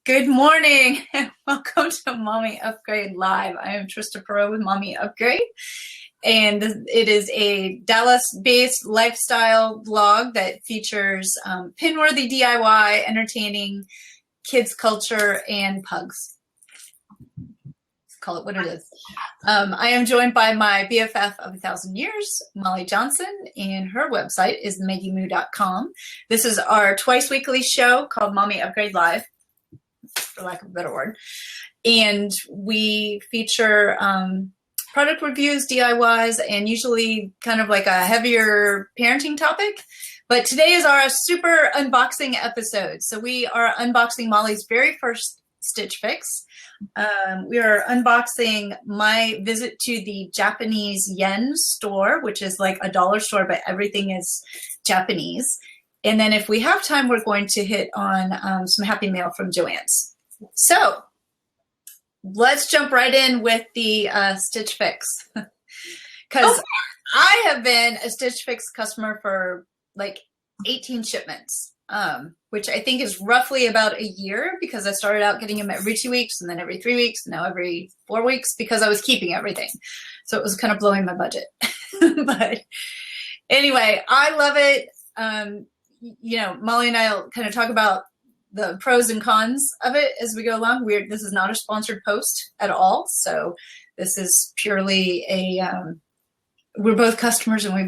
Good morning and welcome to Mommy Upgrade Live. I am Trista Perot with Mommy Upgrade, and it is a Dallas-based lifestyle blog that features pin-worthy DIY, entertaining, kids culture, and pugs. Let's call it what it is. I am joined by my BFF of 1,000 years, Molly Johnson, and her website is maggiemoo.com. This is our twice weekly show called Mommy Upgrade Live, for lack of a better word. And we feature product reviews, DIYs, and usually kind of like a heavier parenting topic. But today is our super unboxing episode. So we are unboxing Molly's very first Stitch Fix. We are unboxing my visit to the Japanese yen store, which is like a dollar store, but everything is Japanese. And then if we have time, we're going to hit on some Happy Mail from JoAnn's. So let's jump right in with the Stitch Fix. Because I have been a Stitch Fix customer for like 18 shipments, which I think is roughly about a year, because I started out getting them every 2 weeks and then every 3 weeks, and now every 4 weeks, because I was keeping everything. So it was kind of blowing my budget. But anyway, I love it. You know, Molly and I will kind of talk about the pros and cons of it as we go along. This is not a sponsored post at all. So this is purely we're both customers and we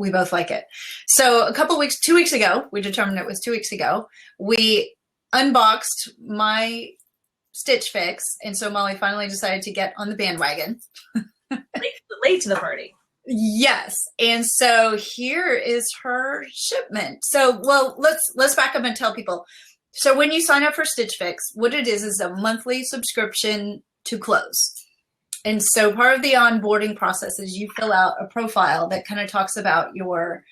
both like it. So 2 weeks ago, we determined it was 2 weeks ago, we unboxed my Stitch Fix. And so Molly finally decided to get on the bandwagon. late to the party. Yes. And so here is her shipment. So, well, let's back up and tell people. So when you sign up for Stitch Fix, what it is a monthly subscription to clothes. And so part of the onboarding process is you fill out a profile that kind of talks about your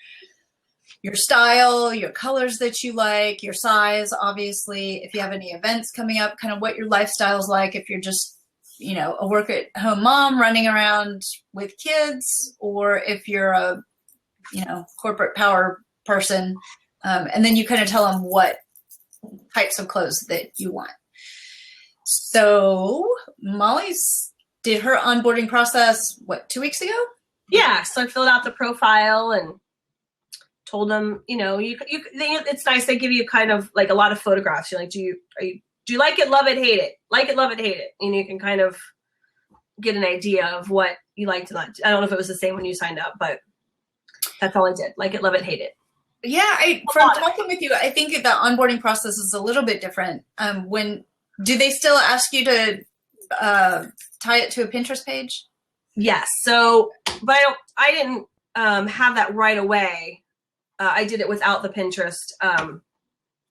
style, your colors that you like, your size, obviously, if you have any events coming up, kind of what your lifestyle is like, if you're just, you know, a work-at-home mom running around with kids, or if you're a, you know, corporate power person, and then you kind of tell them what types of clothes that you want. So Molly's did her onboarding process, what, 2 weeks ago? Yeah, so I filled out the profile and told them, you know, it's nice. They give you kind of like a lot of photographs. You're like, do you like it, love it, hate it? Like it, love it, hate it. And you can kind of get an idea of what you like to like. I don't know if it was the same when you signed up, but that's all I did. Like it, love it, hate it. Yeah, from talking with you, I think the onboarding process is a little bit different. Do they still ask you to tie it to a Pinterest page? Yes. So, but I didn't have that right away. I did it without the Pinterest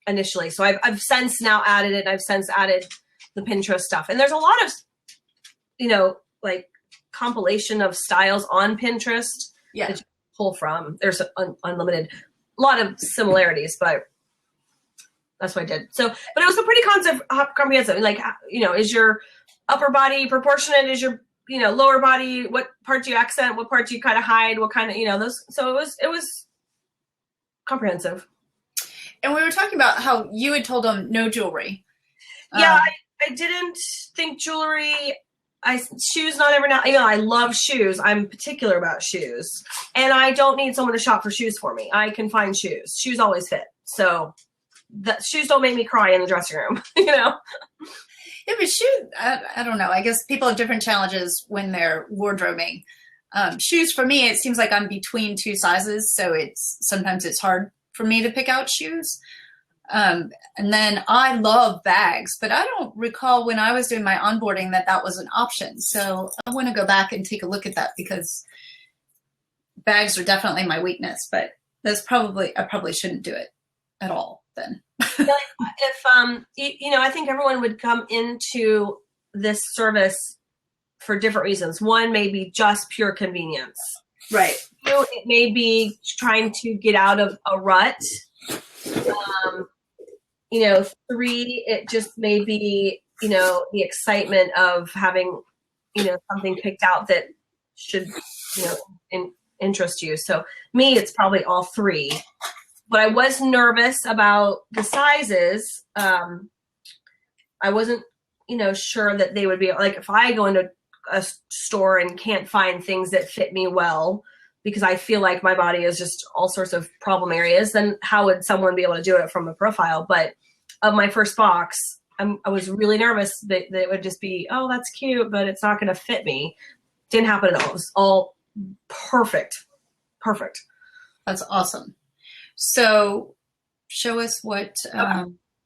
initially. So I've since now added it. I've since added the Pinterest stuff. And there's a lot of, you know, like compilation of styles on Pinterest that you pull from. There's unlimited, a lot of similarities, but that's what I did. So, but it was a pretty comprehensive, like, you know, is your upper body proportionate? Is your, you know, lower body, what part do you accent? What part do you kind of hide? What kind of, you know, those, so it was comprehensive. And we were talking about how you had told them no jewelry. Yeah, I didn't think jewelry, shoes not every now, you know, I love shoes. I'm particular about shoes. And I don't need someone to shop for shoes for me. I can find shoes. Shoes always fit. So the shoes don't make me cry in the dressing room, you know? Yeah, but shoes, I don't know. I guess people have different challenges when they're wardrobing. Shoes, for me, it seems like I'm between two sizes. So sometimes it's hard for me to pick out shoes. And then I love bags, but I don't recall when I was doing my onboarding that was an option. So I want to go back and take a look at that, because bags are definitely my weakness, but I probably shouldn't do it at all then. If, you know, I think everyone would come into this service for different reasons. One may be just pure convenience. Right. Two, it may be trying to get out of a rut. You know, three, it just may be, you know, the excitement of having, you know, something picked out that should, you know, interest you. So me, it's probably all three. But I was nervous about the sizes. I wasn't, sure that they would be like, if I go into a store and can't find things that fit me well, because I feel like my body is just all sorts of problem areas, then how would someone be able to do it from a profile? But of my first box, I was really nervous that it would just be, oh, that's cute, but it's not going to fit me. Didn't happen at all. It was all perfect. Perfect. That's awesome. So show us what. So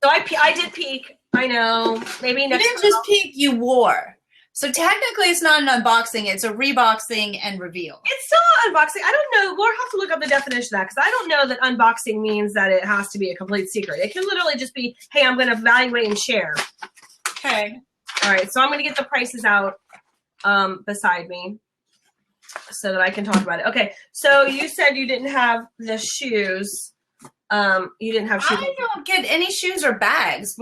I did peek. I know. Maybe next. You didn't just peek. You wore. So technically, it's not an unboxing. It's a reboxing and reveal. It's still an unboxing. I don't know. We'll have to look up the definition of that because I don't know that unboxing means that it has to be a complete secret. It can literally just be, hey, I'm going to evaluate and share. Okay. All right. So I'm going to get the prices out beside me so that I can talk about it. Okay. So you said you didn't have the shoes. You didn't have shoes. I don't get any shoes or bags,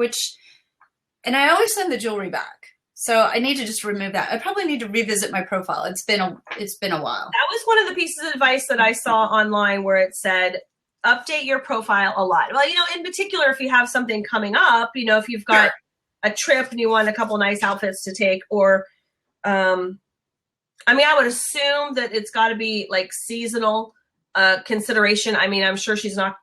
and I always send the jewelry back. So I need to just remove that. I probably need to revisit my profile. It's been a while. That was one of the pieces of advice that I saw online where it said, update your profile a lot. Well, in particular, if you have something coming up, if you've got a trip and you want a couple nice outfits to take, or, I would assume that it's got to be like seasonal consideration. I'm sure she's not,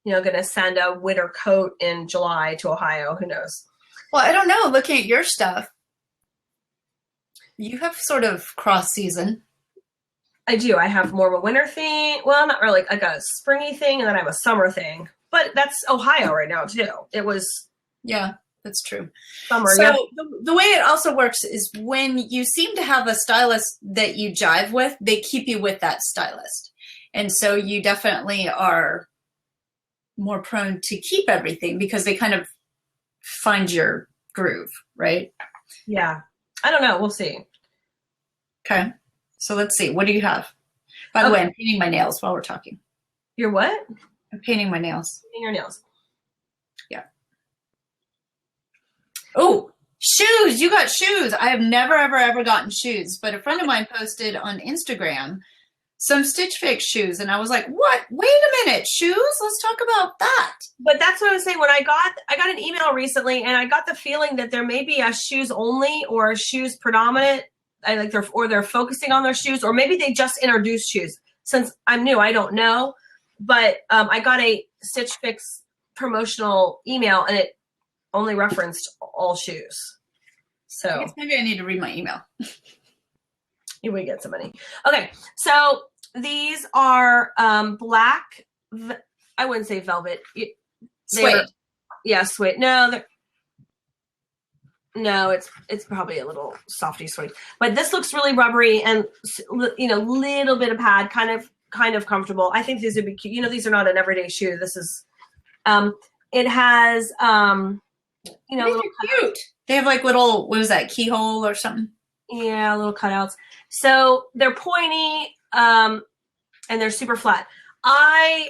going to send a winter coat in July to Ohio. Who knows? Well, I don't know. Looking at your stuff, you have sort of cross season. I do. I have more of a winter thing. Well, not really, like a springy thing, and then I have a summer thing. But that's Ohio right now too. It was. Yeah, that's true. Summer. So yeah. the way it also works is when you seem to have a stylist that you jive with, they keep you with that stylist, and so you definitely are more prone to keep everything because they kind of find your groove, right? Yeah. I don't know. We'll see. Okay. So let's see. What do you have? By the way, I'm painting my nails while we're talking. You're what? I'm painting my nails. Painting your nails. Yeah. Oh, shoes. You got shoes. I have never, ever, ever gotten shoes, but a friend of mine posted on Instagram some Stitch Fix shoes, and I was like, what? Wait a minute. Shoes? Let's talk about that. But that's what I was saying. When I got an email recently, and I got the feeling that there may be a shoes only or a shoes predominant. They're focusing on their shoes, or maybe they just introduced shoes. Since I'm new, I don't know. But I got a Stitch Fix promotional email, and it only referenced all shoes. So I guess maybe I need to read my email. You would get some money. Okay, so these are black. I wouldn't say velvet. Suede. Yeah, suede. No, it's probably a little softy suede. But this looks really rubbery and little bit of pad, kind of comfortable. I think these would be cute. These are not an everyday shoe. This is it has little cute. They have like little, what is that, keyhole or something? Yeah, little cutouts. So they're pointy and they're super flat. I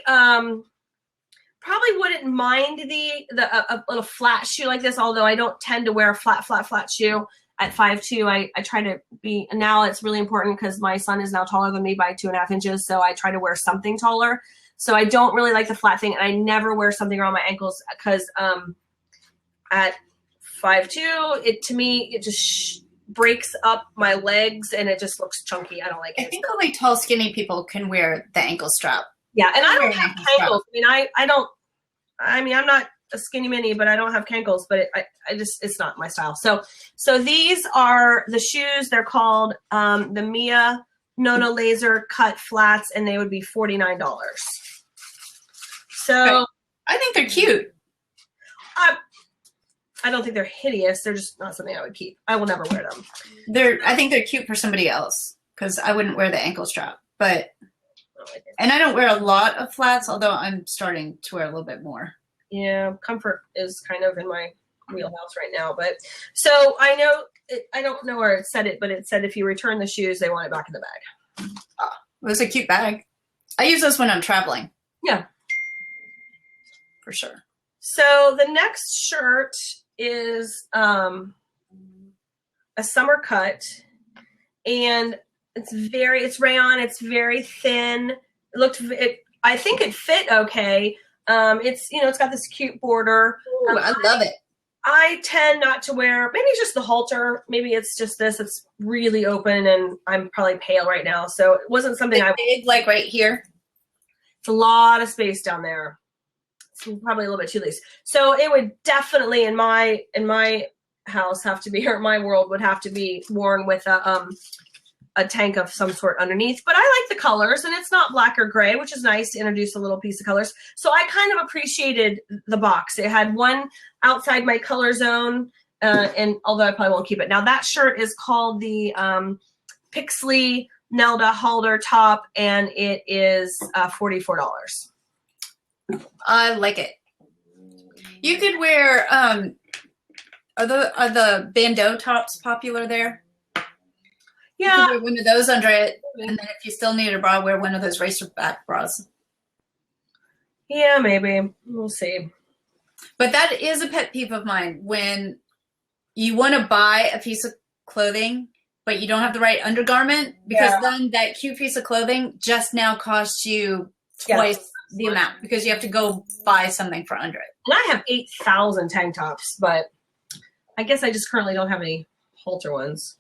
probably wouldn't mind a little flat shoe like this, although I don't tend to wear a flat shoe at 5'2". I try to be, now it's really important because my son is now taller than me by 2.5 inches, so I try to wear something taller. So I don't really like the flat thing, and I never wear something around my ankles because at 5'2", to me, it just breaks up my legs and it just looks chunky. I don't like it. I think only tall, skinny people can wear the ankle strap. Yeah, and I don't have cankles. I'm not a skinny mini, but I don't have cankles. But it's not my style. So these are the shoes. They're called the Mia Nona Laser Cut Flats, and they would be $49. So I think they're cute. I don't think they're hideous. They're just not something I would keep. I will never wear them. I think they're cute for somebody else because I wouldn't wear the ankle strap. And I don't wear a lot of flats, although I'm starting to wear a little bit more. Yeah, comfort is kind of in my wheelhouse right now. But so I know, I don't know where it said it, but it said if you return the shoes, they want it back in the bag. Oh, it was a cute bag. I use those when I'm traveling. Yeah. For sure. So the next shirt is a summer cut, and it's rayon. It's very thin. I think it fit okay. It's got this cute border. Ooh, I love it. I tend not to wear, maybe it's just the halter. Maybe it's just this. It's really open and I'm probably pale right now. So it wasn't something big, like right here. It's a lot of space down there. It's probably a little bit too loose. So it would definitely in my house have to be, or my world would have to be worn with a tank of some sort underneath. But I like the colors, and it's not black or gray, which is nice to introduce a little piece of colors. So I kind of appreciated the box. It had one outside my color zone, and although I probably won't keep it. Now that shirt is called the Pixley Nelda Halder top, and it is $44. I like it. You could wear, are the bandeau tops popular there? Yeah. You could wear one of those under it, and then if you still need a bra, wear one of those racer back bras. Yeah, maybe. We'll see. But that is a pet peeve of mine, when you want to buy a piece of clothing, but you don't have the right undergarment, because then that cute piece of clothing just now costs you twice the amount, because you have to go buy something for under it. And I have 8,000 tank tops, but I guess I just currently don't have any halter ones.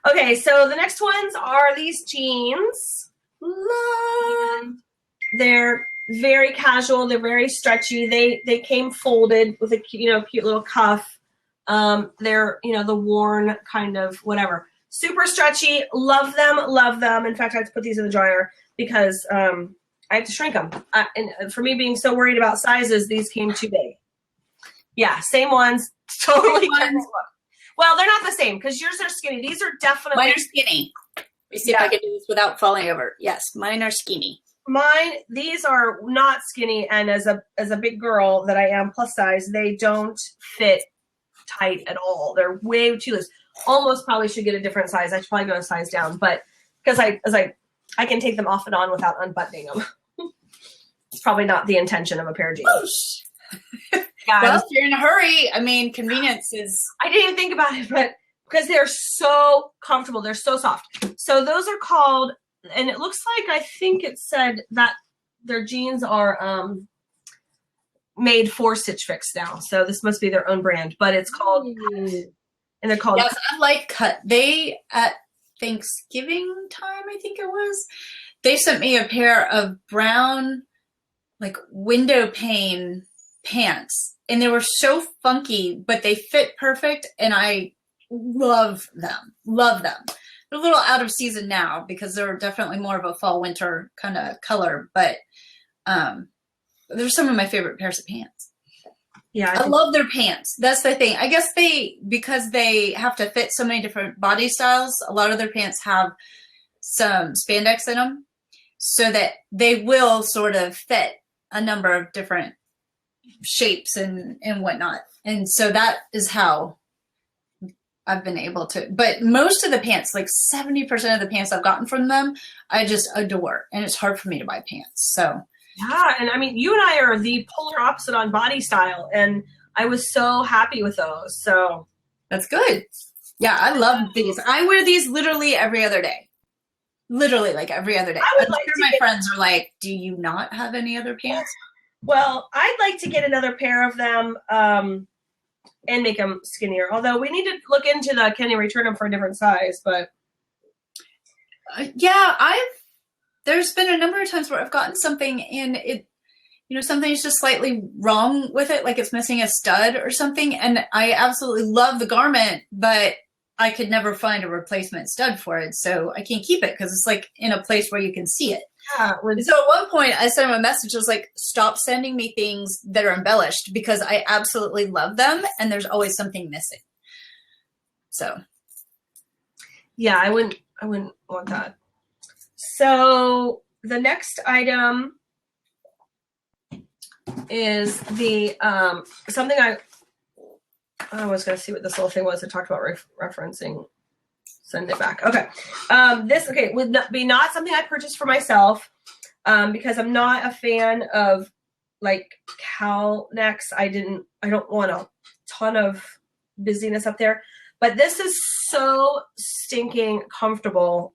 Okay, so the next ones are these jeans. They're very casual. They're very stretchy. They came folded with a cute little cuff. They're the worn kind of whatever. Super stretchy. Love them. Love them. In fact, I had to put these in the dryer because I have to shrink them. And for me being so worried about sizes, these came too big. Yeah, same ones. Totally. Well, they're not the same because yours are skinny. These are definitely. Mine are skinny. Let me see if I can do this without falling over. Yes, mine are skinny. These are not skinny, and as a big girl that I am, plus size, they don't fit tight at all. They're way too loose. Almost probably should get a different size. I should probably go a size down, but because I can take them off and on without unbuttoning them. It's probably not the intention of a pair of jeans. Well, if you're in a hurry, I mean, convenience is. I didn't even think about it, but because they're so comfortable, they're so soft. So those are called, and it looks like, I think it said that their jeans are made for StitchFix now. So this must be their own brand, but it's called, and they're called. Yes, I like Cut. They, at Thanksgiving time, I think it was, they sent me a pair of brown, like window pane pants. And they were so funky, but they fit perfect, and I love them. Love them. They're a little out of season now because they're definitely more of a fall winter kind of color, but they're some of my favorite pairs of pants. Yeah, I love their pants. That's the thing. I guess because they have to fit so many different body styles, a lot of their pants have some spandex in them so that they will sort of fit a number of different shapes and whatnot. And so that is how I've been able to, but most of the pants, like 70% of the pants I've gotten from them, I just adore. And it's hard for me to buy pants. So yeah. And I mean, you and I are the polar opposite on body style, and I was so happy with those. So that's good. Yeah. I love these. I wear these literally every other day. Literally like every other day. I'm sure my friends are like, do you not have any other pants? Well, I'd like to get another pair of them and make them skinnier. Although we need to look into can you return them for a different size? But yeah, there's been a number of times where I've gotten something and it, something's just slightly wrong with it, like it's missing a stud or something. And I absolutely love the garment, but I could never find a replacement stud for it, so I can't keep it because it's like in a place where you can see it. Yeah. So at one point I sent him a message. I was like, stop sending me things that are embellished because I absolutely love them and there's always something missing. So yeah, I wouldn't want that. So the next item is the something I was going to see what this little thing was. I talked about referencing. Send it back. Okay. This would not something I purchased for myself because I'm not a fan of like cowl necks. I don't want a ton of busyness up there, but this is so stinking comfortable.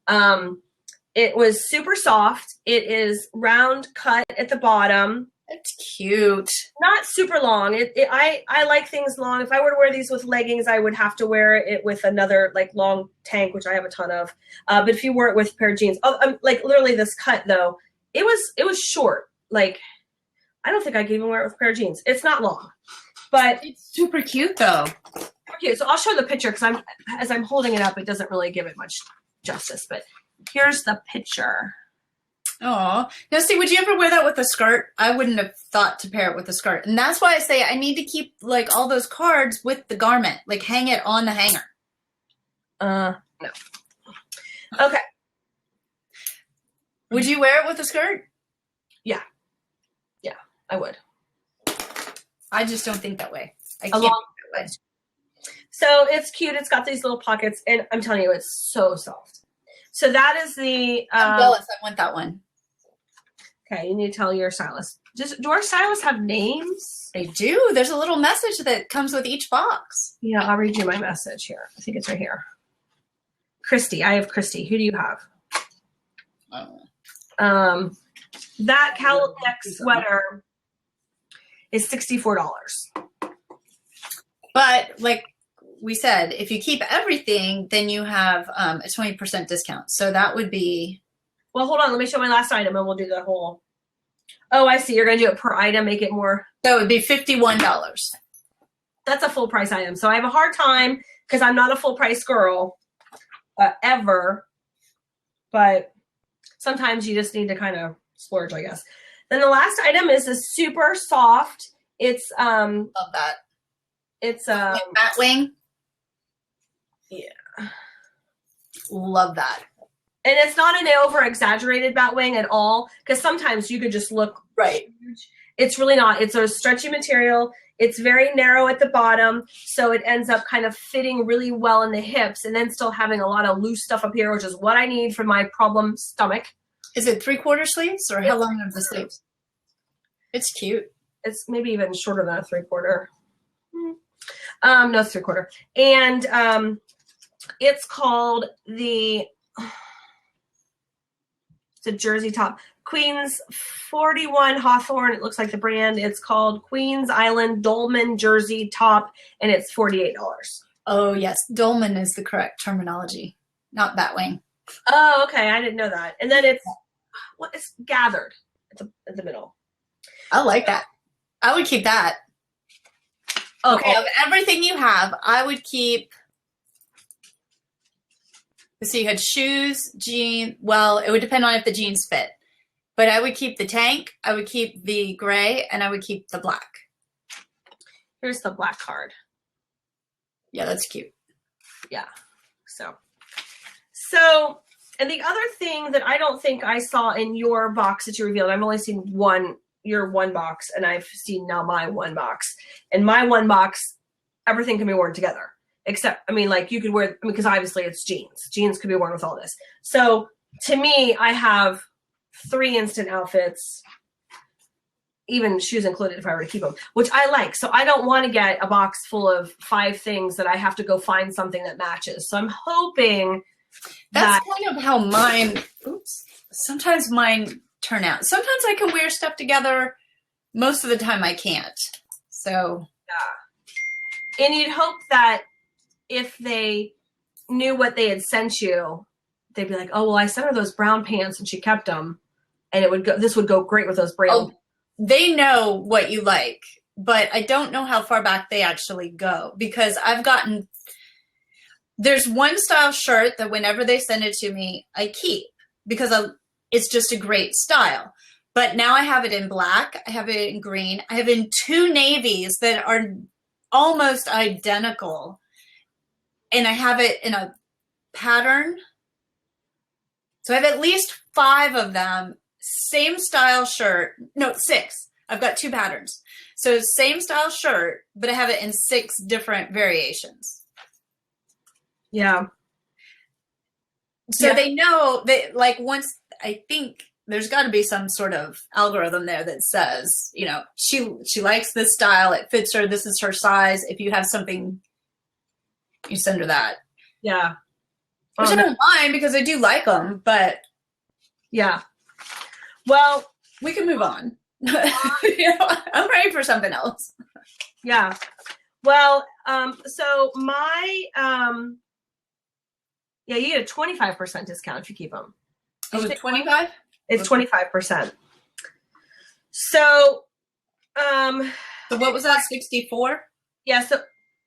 It was super soft. It is round cut at the bottom. It's cute. Not super long. I like things long. If I were to wear these with leggings, I would have to wear it with another like long tank, which I have a ton of. But if you wear it with a pair of jeans, like literally this cut though, it was short. Like I don't think I could even wear it with a pair of jeans. It's not long, but It's super cute though. okay. So I'll show the picture because as I'm holding it up, it doesn't really give it much justice. But here's the picture. Oh, now see, would you ever wear that with a skirt? I wouldn't have thought to pair it with a skirt. And that's why I say I need to keep like all those cards with the garment, like hang it on the hanger. No. Okay. Would you wear it with a skirt? Yeah, I would. I just don't think that way. I A can't long think that way. So it's cute. It's got these little pockets, and I'm telling you, it's so soft. So that is the. I'm jealous. I want that one. Okay, you need to tell your stylist. Do our stylists have names? They do. There's a little message that comes with each box. Yeah, I'll read you my message here. I think it's right here. Christy, I have Christy. Who do you have? That cowl neck sweater is $64. But like we said, if you keep everything, then you have a 20% discount. So that would be. Well, hold on. Let me show my last item, and we'll do the whole. Oh, I see. You're going to do it per item, make it more. That would be $51. That's a full price item. So I have a hard time because I'm not a full price girl ever. But sometimes you just need to kind of splurge, I guess. Then the last item is a super soft. It's Love that. It's Like bat wing. Yeah. Love that. And it's not an over exaggerated bat wing at all, because sometimes you could just look right. huge. It's really not. It's a stretchy material. It's very narrow at the bottom, so it ends up kind of fitting really well in the hips, and then still having a lot of loose stuff up here, which is what I need for my problem stomach. Is it 3/4 sleeves, or how long are the sleeves? It's cute. It's maybe even shorter than a 3/4. No, it's 3/4. And it's called the. It's a jersey top. Queens 41 Hawthorne. It looks like the brand. It's called Queens Island Dolman jersey top, and it's $48. Oh yes, dolman is the correct terminology, not batwing. Oh, okay. I didn't know that. And then it's gathered at the middle. I like that. I would keep that. Okay, of everything you have, I would keep. So you had shoes, jeans. Well, it would depend on if the jeans fit. But I would keep the tank, I would keep the gray, and I would keep the black. Here's the black card. Yeah, that's cute. Yeah. So, and the other thing that I don't think I saw in your box that you revealed, I've only seen your one box, and I've seen now my one box. And my one box, everything can be worn together. Except, like you could wear, because obviously it's jeans. Jeans could be worn with all this. So to me, I have 3 instant outfits, even shoes included if I were to keep them, which I like. So I don't want to get a box full of 5 things that I have to go find something that matches. So I'm hoping that's kind of how mine, sometimes mine turn out. Sometimes I can wear stuff together. Most of the time I can't. So. Yeah. And you'd hope that if they knew what they had sent you, they'd be like, oh, well, I sent her those brown pants and she kept them. And this would go great with those brown. Oh, they know what you like, but I don't know how far back they actually go, because there's one style shirt that whenever they send it to me, I keep because it's just a great style. But now I have it in black. I have it in green. I have it in 2 navies that are almost identical. And I have it in a pattern. So I have at least 5 of them. Same style shirt. No, 6. I've got 2 patterns. So same style shirt, but I have it in 6 different variations. Yeah. So they know that, like, once, I think there's got to be some sort of algorithm there that says, she likes this style. It fits her. This is her size. If you have something, you send her that. Yeah. Which I don't mind, because I do like them, but. Yeah. Well, we can move on. You know, I'm ready for something else. Yeah. Well, so my, yeah, you get a 25% discount if you keep them. Oh, 25? It's 25%. So, So what was that, 64? yeah, so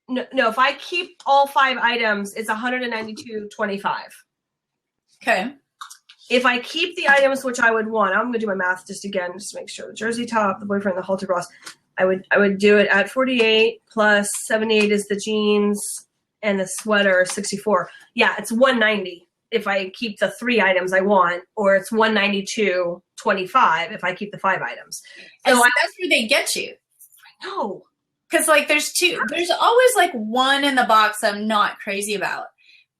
no, if I keep all 5 items, it's $192.25. Okay. If I keep the items which I would want, I'm going to do my math just again, just to make sure. The jersey top, the boyfriend, the halter bras. I would do it at 48 plus 78 is the jeans and the sweater 64. Yeah, it's 190 if I keep the 3 items I want, or it's 192.25 if I keep the 5 items. So that's where they get you. No. Because like there's always like one in the box I'm not crazy about,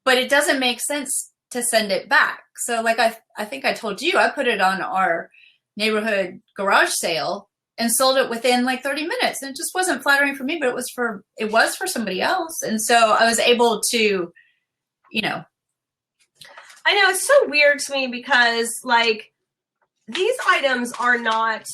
but it doesn't make sense to send it back. So like I think I told you, I put it on our neighborhood garage sale and sold it within like 30 minutes. And it just wasn't flattering for me, but it was for somebody else. And so I was able to, you know. I know, it's so weird to me because like these items are not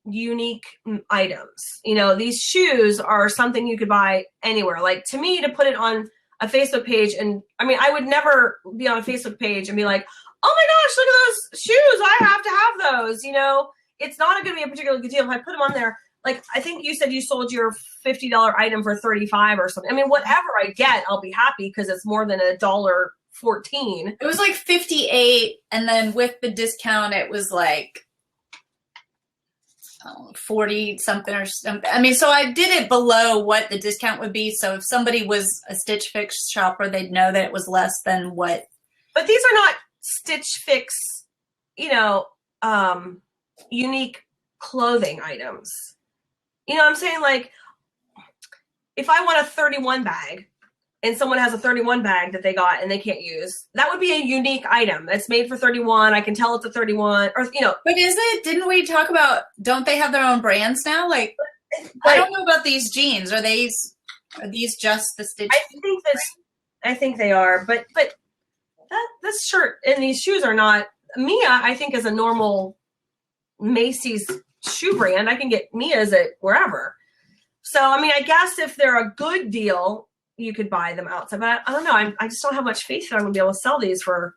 unique items. You know, these shoes are something you could buy anywhere. Like to me, to put it on a Facebook page, and I mean, I would never be on a Facebook page and be like, oh my gosh, look at those shoes, I have to have those. You know, it's not going to be a particularly good deal if I put them on there. Like, I think you said you sold your $50 item for $35 or something. I mean, whatever I get, I'll be happy because it's more than $1.14. It was like 58, and then with the discount, it was like 40 something or something. I mean, so I did it below what the discount would be. So if somebody was a Stitch Fix shopper, they'd know that it was less than what. But these are not Stitch Fix, you know, unique clothing items. You know what I'm saying? Like, if I want a 31 bag and someone has a 31 bag that they got and they can't use, that would be a unique item. It's made for 31. I can tell it's a 31, or, you know. But is it? Didn't we talk about, don't they have their own brands now? Like, I don't know about these jeans. Are these just the Stitch? I think they are, but this shirt and these shoes are not. Mia, I think, is a normal Macy's shoe brand. I can get Mia's at wherever. So, I mean, I guess if they're a good deal, you could buy them outside. But I don't know. I just don't have much faith that I'm going to be able to sell these for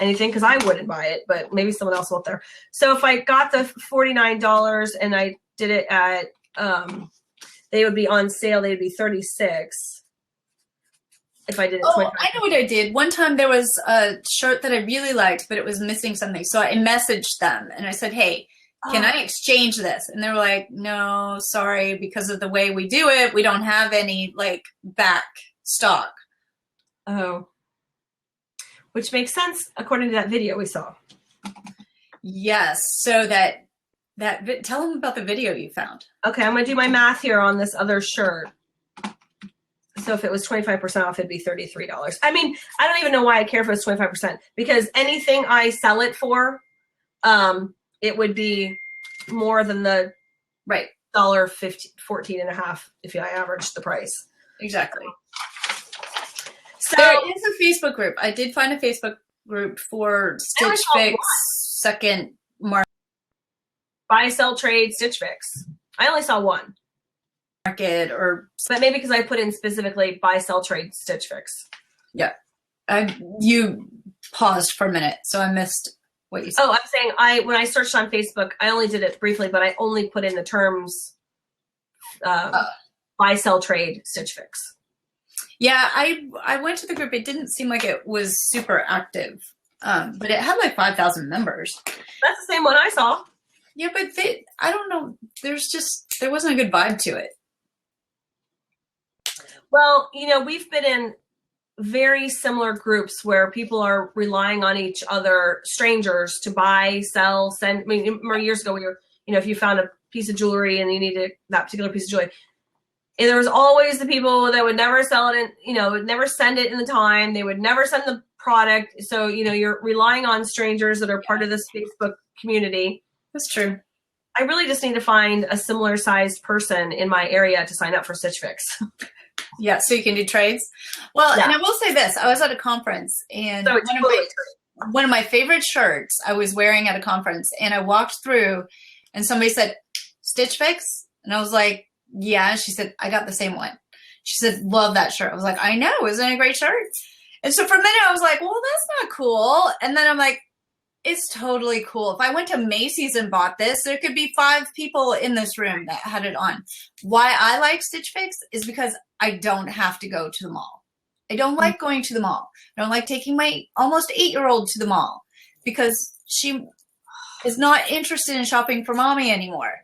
anything because I wouldn't buy it, but maybe someone else will out there. So if I got the $49 and I did it at, they would be on sale. They'd be $36 if I did it. Oh, I know what I did. One time there was a shirt that I really liked, but it was missing something. So I messaged them and I said, hey, can I exchange this? And they were like, no, sorry, because of the way we do it, we don't have any like back stock. Oh, which makes sense according to that video we saw. Yes. So tell them about the video you found. Okay, I'm going to do my math here on this other shirt. So if it was 25% off, it'd be $33. I mean, I don't even know why I care if it was 25%, because anything I sell it for, it would be more than the right $14.50 if I average the price. Exactly. So there is a Facebook group. I did find a Facebook group for Stitch Fix second market. Buy, sell, trade, Stitch Fix. I only saw one. Market or but maybe because I put in specifically buy, sell, trade, Stitch Fix. Yeah. You paused for a minute, so I missed what you said. Oh, I'm saying when I searched on Facebook, I only did it briefly, but I only put in the terms buy, sell, trade, Stitch Fix. Yeah, I went to the group. It didn't seem like it was super active, but it had like 5,000 members. That's the same one I saw. Yeah, but I don't know. There wasn't a good vibe to it. Well, you know, we've been in very similar groups where people are relying on each other, strangers, to buy, sell, send. I mean, remember years ago, we were, you know, if you found a piece of jewelry and you needed that particular piece of jewelry, and there was always the people that would never sell it, and you know, would never send it in the time. They would never send the product. So, you know, you're relying on strangers that are part of this Facebook community. That's true. I really just need to find a similar sized person in my area to sign up for Stitch Fix. Yeah, so you can do trades. Well, yeah. And I will say this. I was at a conference, and so one of my favorite shirts I was wearing at a conference, and I walked through and somebody said, Stitch Fix? And I was like, yeah. She said, I got the same one. She said, love that shirt. I was like, I know, isn't it a great shirt? And so for a minute I was like, well, that's not cool. And then I'm like, it's totally cool. If I went to Macy's and bought this, there could be 5 people in this room that had it on. Why I like Stitch Fix is because I don't have to go to the mall. I don't like going to the mall. I don't like taking my almost 8-year-old to the mall because she is not interested in shopping for mommy anymore.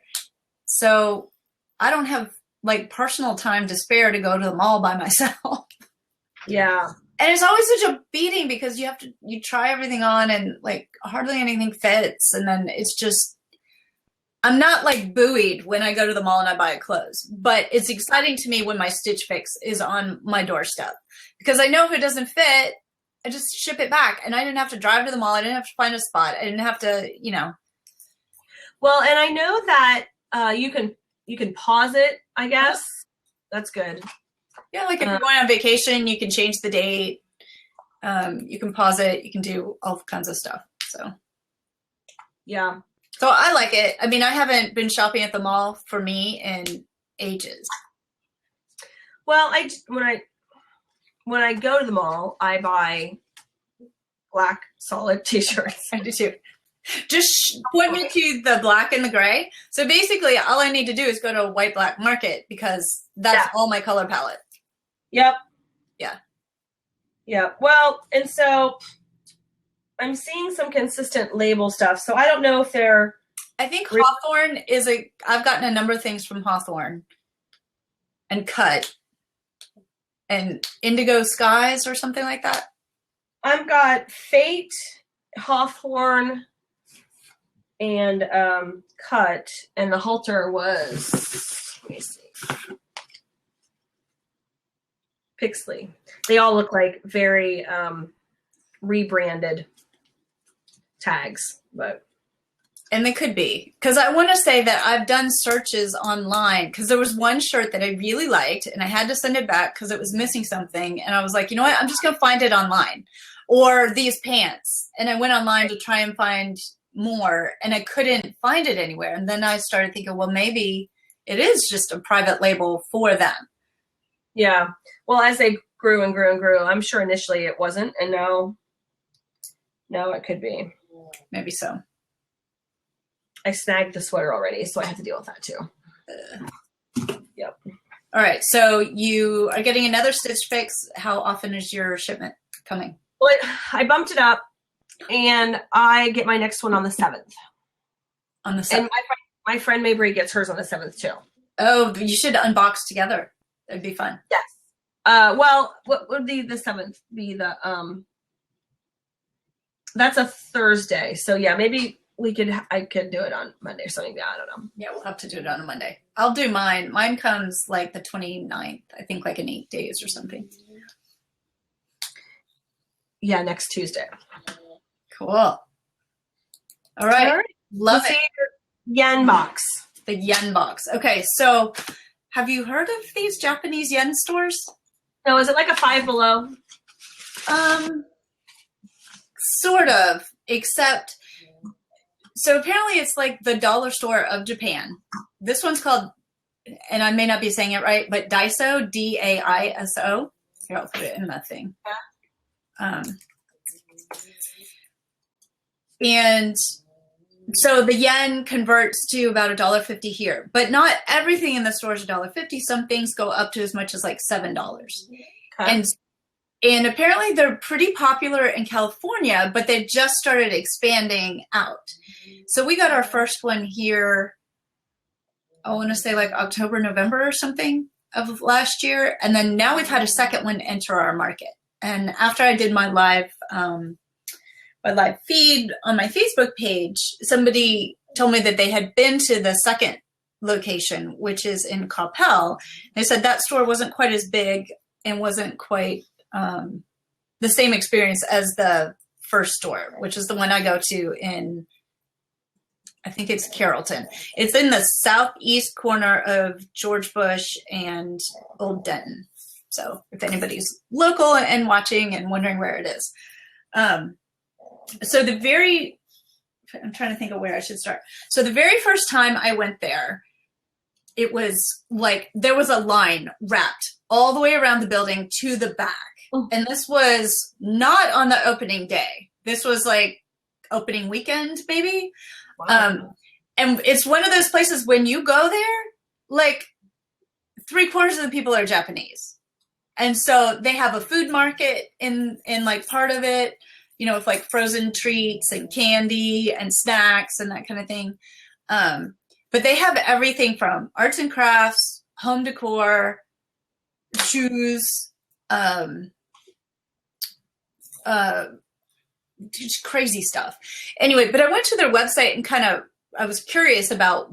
So I don't have like personal time to spare to go to the mall by myself. Yeah. And it's always such a beating because you try everything on and like hardly anything fits. And then it's just, I'm not like buoyed when I go to the mall and I buy clothes, but it's exciting to me when my Stitch Fix is on my doorstep because I know if it doesn't fit, I just ship it back. And I didn't have to drive to the mall. I didn't have to find a spot. I didn't have to, you know. Well, and I know that you can pause it, I guess. That's good. Yeah, like if you're going on vacation, you can change the date. You can pause it. You can do all kinds of stuff. So, yeah. So I like it. I mean, I haven't been shopping at the mall for me in ages. Well, when I go to the mall, I buy black solid t-shirts. I do too. Just point me to the black and the gray. So basically, all I need to do is go to a white black market because that's all my color palette. Yep. Yeah. Yeah. Well, and so I'm seeing some consistent label stuff. So I don't know if they're. I think Hawthorne is I've gotten a number of things from Hawthorne and Cut and Indigo Skies or something like that. I've got Fate, Hawthorne, and Cut, and the halter was, let me see, Pixley. They all look like very rebranded tags, but. And they could be, because I want to say that I've done searches online because there was one shirt that I really liked and I had to send it back because it was missing something. And I was like, you know what? I'm just going to find it online. Or these pants. And I went online to try and find more and I couldn't find it anywhere. And then I started thinking, well, maybe it is just a private label for them. Yeah. Well, as they grew and grew and grew, I'm sure initially it wasn't. And now it could be. Maybe so. I snagged the sweater already, so I have to deal with that too. Yep. All right. So you are getting another Stitch Fix. How often is your shipment coming? Well, I bumped it up, and I get my next one on the 7th. On the 7th. And my friend Mabry gets hers on the 7th too. Oh, you should unbox together. It'd be fun. Yes. Well, what would the 7th be? That's a Thursday. So yeah, maybe I could do it on Monday or something. Yeah, I don't know. Yeah, we'll have to do it on a Monday. I'll do mine. Mine comes like the 29th, I think like in 8 days or something. Yeah, next Tuesday. Cool. All right. Love it. Yen box. The yen box. Okay, so have you heard of these Japanese yen stores? No, is it like a Five Below? Sort of, except... So apparently it's like the dollar store of Japan. This one's called, and I may not be saying it right, but DAISO, D-A-I-S-O. Here, I'll put it in that thing. And so the yen converts to about $1.50 here, but not everything in the store is $1.50. Some things go up to as much as like $7. Okay. And apparently they're pretty popular in California, but they've just started expanding out. So we got our first one here, I want to say like October, November or something of last year. And then now we've had a second one enter our market. And after I did my live feed on my Facebook page, somebody told me that they had been to the second location, which is in Coppell. They said that store wasn't quite as big and wasn't quite the same experience as the first store, which is the one I go to in, I think it's Carrollton. It's in the southeast corner of George Bush and Old Denton. So if anybody's local and watching and wondering where it is. So I'm trying to think of where I should start. So the very first time I went there, it was like there was a line wrapped all the way around the building to the back. And this was not on the opening day. This was like opening weekend, maybe. Wow. And it's one of those places when you go there, like 3/4 of the people are Japanese. And so they have a food market in like part of it, you know, with like frozen treats and candy and snacks and that kind of thing. But they have everything from arts and crafts, home decor, shoes, just crazy stuff. Anyway, but I went to their website and I was curious about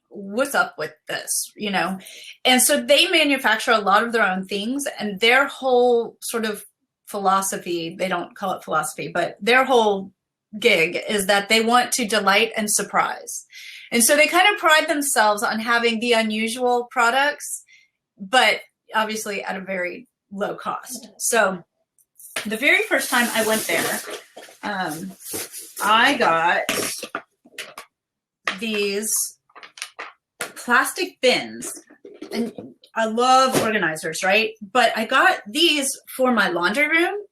what's up with this, you know? And so they manufacture a lot of their own things, and their whole sort of philosophy, they don't call it philosophy, but their whole gig is that they want to delight and surprise. And so they kind of pride themselves on having the unusual products, but obviously at a very low cost. So the very first time I went there, I got these plastic bins, and I love organizers, right? But I got these for my laundry room.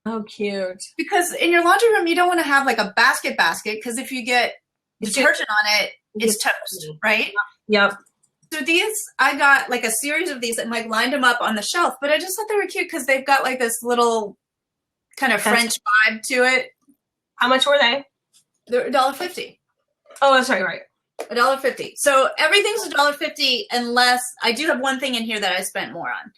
Oh, cute. Because in your laundry room, you don't want to have like a basket, because if you get detergent on it, it's toast, right? Yep. So these, I got like a series of these and like lined them up on the shelf, but I just thought they were cute because they've got like this little kind of French vibe to it. How much were they? They're $1.50. Oh, that's right. $1.50. So everything's $1.50 unless I do have one thing in here that I spent more on.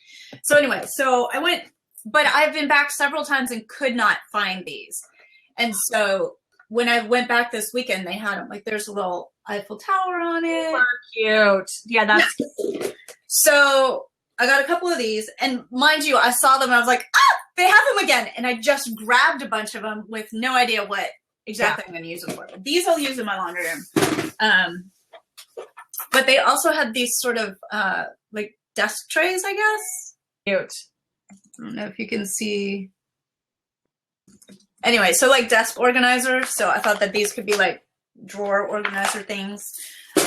So anyway, so I went, but I've been back several times and could not find these. And so when I went back this weekend, they had them. Like there's a little Eiffel Tower on it. Super cute. Yeah, that's cute. So I got a couple of these, and mind you, I saw them and I was like, they have them again. And I just grabbed a bunch of them with no idea what exactly I'm going to use them for. But these I'll use in my laundry room. But they also had these sort of like desk trays, I guess. Cute. I don't know if you can see. Anyway, so like desk organizers. So I thought that these could be like drawer organizer things.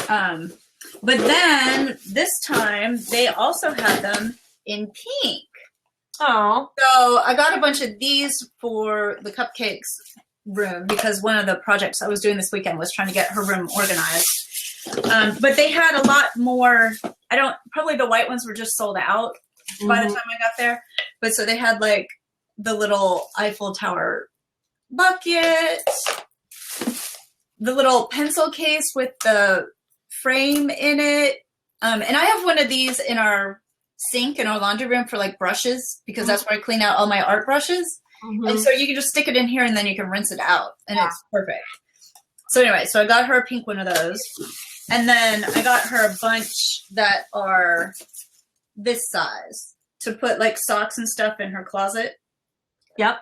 But then this time they also had them in pink. Oh. So I got a bunch of these for the cupcakes room because one of the projects I was doing this weekend was trying to get her room organized. But they had a lot more. Probably the white ones were just sold out by the time I got there. But so they had like the little Eiffel Tower bucket, the little pencil case with the frame in it. And I have one of these in our sink in our laundry room for like brushes because that's where I clean out all my art brushes. And so you can just stick it in here and then you can rinse it out and it's perfect. So anyway, so I got her a pink one of those. And then I got her a bunch that are this size to put like socks and stuff in her closet. Yep.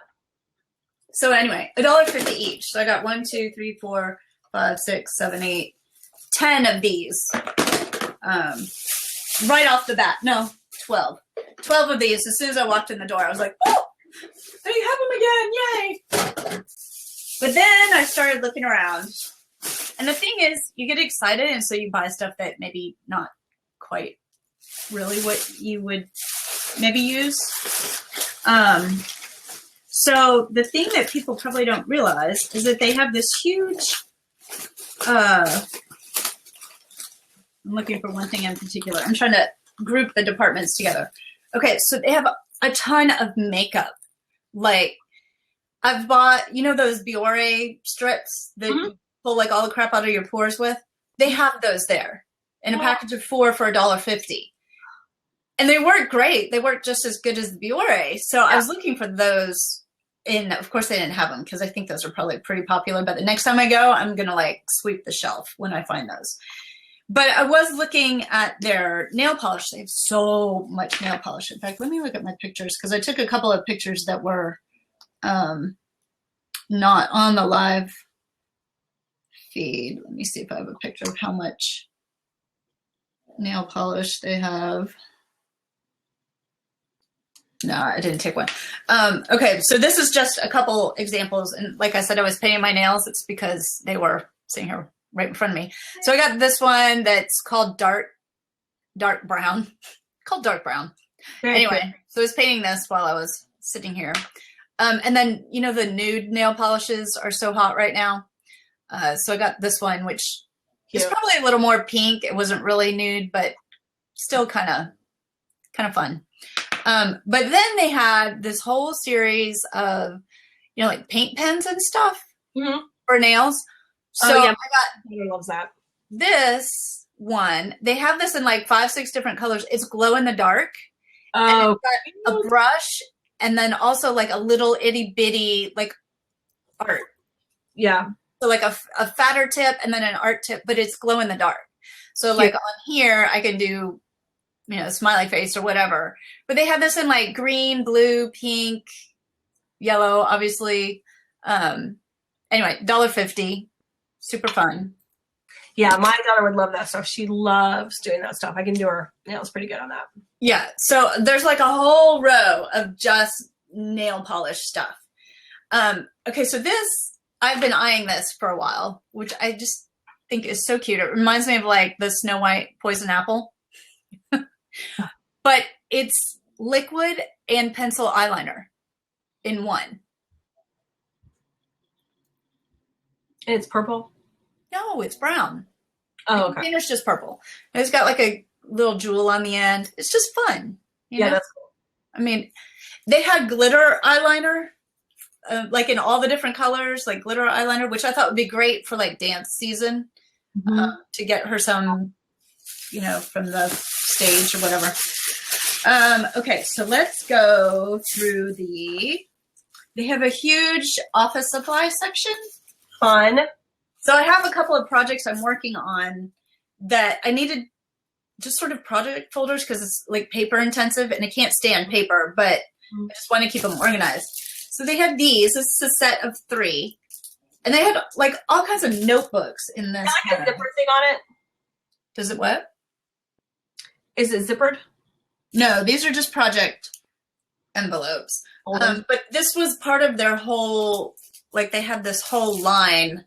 So anyway, $1.50 each. So I got 1, 2, 3, 4, 5, 6, 7, 8, 10 of these. Right off the bat. No, 12. 12 of these. As soon as I walked in the door, I was like, oh, I have them again. Yay. But then I started looking around. And the thing is, you get excited, and so you buy stuff that maybe not quite really what you would maybe use. So the thing that people probably don't realize is that they have this huge, I'm looking for one thing in particular. I'm trying to group the departments together. Okay, so they have a ton of makeup. Like, I've bought, you know those Biore strips that you pull like all the crap out of your pores with? They have those there in a package of 4 for $1.50. And they work great. They work just as good as the Biore. So I was looking for those. And of course they didn't have them because I think those are probably pretty popular. But the next time I go, I'm going to like sweep the shelf when I find those. But I was looking at their nail polish. They have so much nail polish. In fact, let me look at my pictures because I took a couple of pictures that were not on the live feed. Let me see if I have a picture of how much nail polish they have. No, I didn't take one. Okay, so this is just a couple examples. And like I said, I was painting my nails. It's because they were sitting here right in front of me. So I got this one that's called dark brown. Called dark brown. Anyway, so I was painting this while I was sitting here. And then, you know, the nude nail polishes are so hot right now. So I got this one, which is probably a little more pink. It wasn't really nude, but still kind of fun. But then they had this whole series of, you know, like paint pens and stuff for nails. So yeah. I got Peter loves that. this one. They have this in like 5-6 different colors. It's glow in the dark. Oh, And it's got a brush and then also like a little itty bitty like art. yeah. So like a fatter tip and then an art tip, but it's glow in the dark. So like on here, I can do, you know, smiley face or whatever. But they have this in like green, blue, pink, yellow, obviously. Anyway, $1.50. Super fun. Yeah, my daughter would love that stuff. She loves doing that stuff. I can do her nails pretty good on that. Yeah, so there's like a whole row of just nail polish stuff. Okay, so this, I've been eyeing this for a while, which I just think is so cute. It reminds me of like the Snow White poison apple. But it's liquid and pencil eyeliner in one. And it's purple? No, it's brown. Oh, the okay. container's just purple. And it's got like a little jewel on the end. It's just fun. You know? That's cool. I mean, they had glitter eyeliner, like in all the different colors, like glitter eyeliner, which I thought would be great for like dance season to get her some, you know, from the stage or whatever. Okay, so let's go through they have a huge office supply section. Fun. So I have a couple of projects I'm working on that I needed just sort of project folders because it's like paper intensive and I can't stand paper, but I just want to keep them organized. So they had these. This is a set of 3. And they had like all kinds of notebooks in this. I like a zipper thing on it. Does it what? Is it zippered? No, these are just project envelopes. But this was part of their whole, like they had this whole line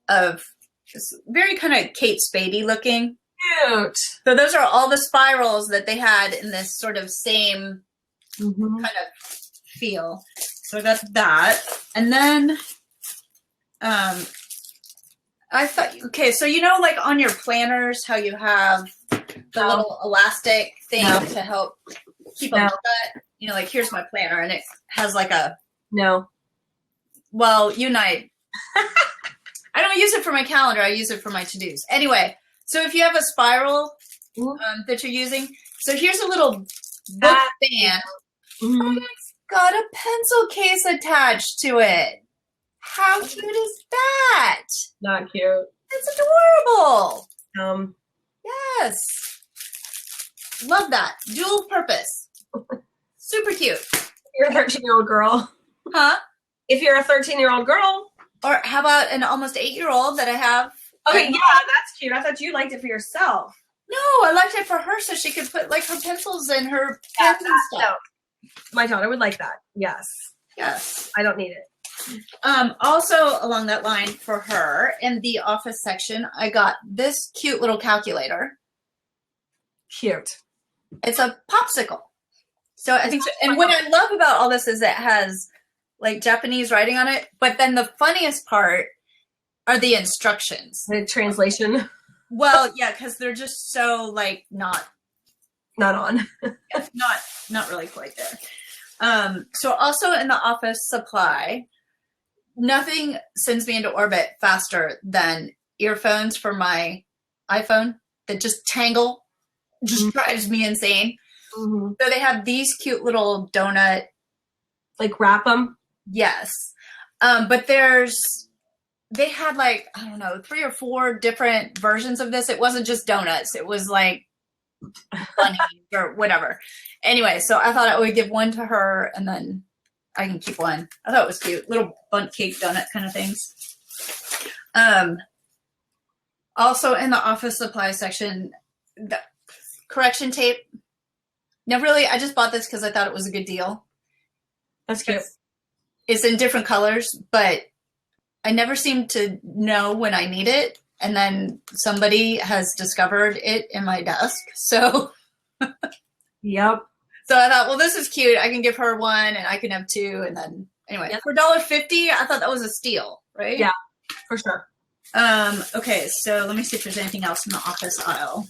of just very kind of Kate Spady looking. Cute. So those are all the spirals that they had in this sort of same kind of feel. So I got that. And then I thought, okay, so you know like on your planners how you have the little elastic thing to help keep them shut? You know, like here's my planner and it has like a... No. Well, you and I don't use it for my calendar. I use it for my to-dos. Anyway, so if you have a spiral that you're using, so here's a little book band. And it's got a pencil case attached to it. How cute is that? Not cute. It's adorable. Yes. Love that. Dual purpose. Super cute. You're a 13-year-old girl. Huh? If you're a 13-year-old girl. Or how about an almost 8-year-old that I have? Okay, yeah, that's cute. I thought you liked it for yourself. No, I liked it for her so she could put like her pencils and her pens and stuff. No. My daughter would like that. Yes. Yes. I don't need it. Also along that line for her in the office section, I got this cute little calculator. Cute. It's a popsicle. So I think, and what I love about all this is it has like Japanese writing on it. But then the funniest part are the instructions. The translation. Well, yeah, because they're just so like not on. not really quite there. So also in the office supply, nothing sends me into orbit faster than earphones for my iPhone that just tangle, just drives me insane. So they have these cute little donut. Like wrap them? Yes. But they had like, I don't know, 3 or 4 different versions of this. It wasn't just donuts. It was like bunnies or whatever. Anyway, so I thought I would give one to her and then I can keep one. I thought it was cute. Little bundt cake donut kind of things. Also in the office supply section, the correction tape. Now, really, I just bought this because I thought it was a good deal. That's cute. It's in different colors, but I never seem to know when I need it. And then somebody has discovered it in my desk. So, Yep. so I thought, well, this is cute. I can give her one and I can have two. And then anyway, for $1.50, I thought that was a steal, right? Yeah, for sure. Okay, so let me see if there's anything else in the office aisle.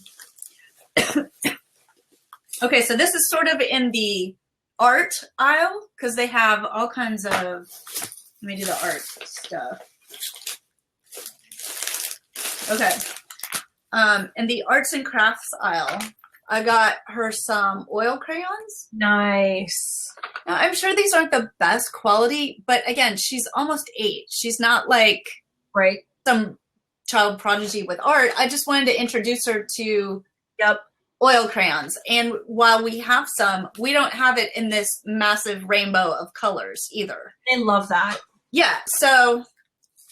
Okay, so this is sort of in the art aisle because they have all kinds of, let me do the art stuff. Okay. In the arts and crafts aisle, I got her some oil crayons. Nice. Now, I'm sure these aren't the best quality, but again, she's almost 8. She's not like Right. some child prodigy with art. I just wanted to introduce her to Yep. oil crayons. And while we have some, we don't have it in this massive rainbow of colors either. I love that. Yeah. So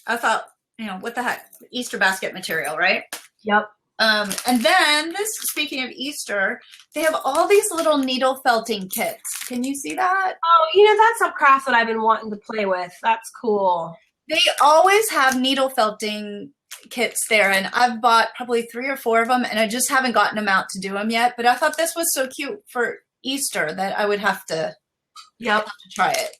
I thought, you know, what the heck? Easter basket material, right? Yep. And then this, speaking of Easter, they have all these little needle felting kits. Can you see that? Oh, you know, that's a craft that I've been wanting to play with. That's cool. They always have needle felting kits there, and I've bought probably 3 or 4 of them, and I just haven't gotten them out to do them yet. But I thought this was so cute for Easter that I would have to, try it.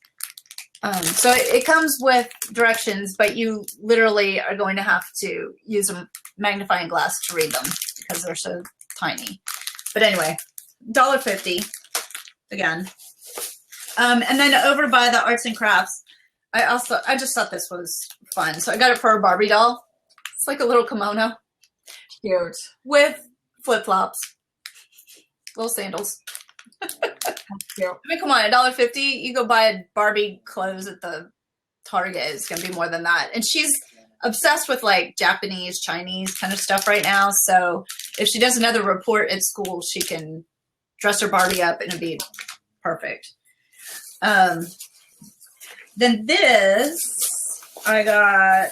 So it comes with directions, but you literally are going to have to use a magnifying glass to read them because they're so tiny. But anyway, $1.50 again. And then over by the arts and crafts, I just thought this was fun. So I got it for a Barbie doll. It's like a little kimono. Cute. With flip-flops. Little sandals. Cute. I mean, come on, $1.50, you go buy a Barbie clothes at the Target, it's gonna be more than that. And she's obsessed with like Japanese, Chinese kind of stuff right now. So if she does another report at school, she can dress her Barbie up and it'll be perfect. Then this, I got,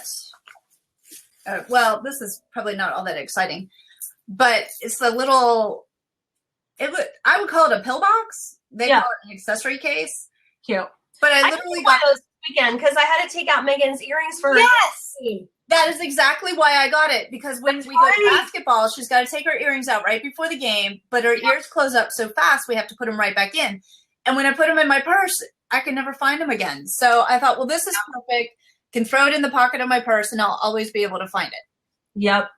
well, this is probably not all that exciting, but it's a little, I would call it a pillbox. They call it an accessory case. Cute. But I literally got those weekend because I had to take out Megan's earrings for her. Yes! That is exactly why I got it. Because when we go to basketball, she's got to take her earrings out right before the game, but her ears close up so fast we have to put them right back in. And when I put them in my purse, I can never find them again. So I thought, well, this is perfect. Can throw it in the pocket of my purse and I'll always be able to find it. Yep.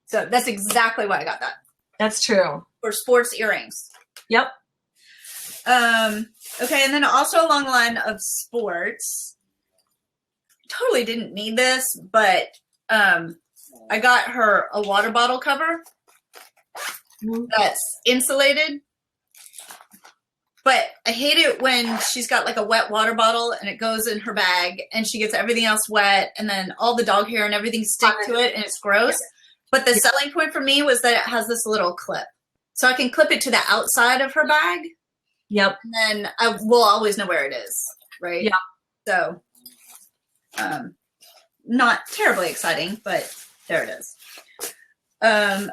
So that's exactly why I got that. That's true. For sports earrings. Yep. Okay, and then also along the line of sports, totally didn't need this, but I got her a water bottle cover that's insulated. But I hate it when she's got like a wet water bottle and it goes in her bag and she gets everything else wet and then all the dog hair and everything stick to it and it's gross. But the selling point for me was that it has this little clip. So I can clip it to the outside of her bag. Yep. And then I will always know where it is, right? Yeah. So not terribly exciting, but there it is.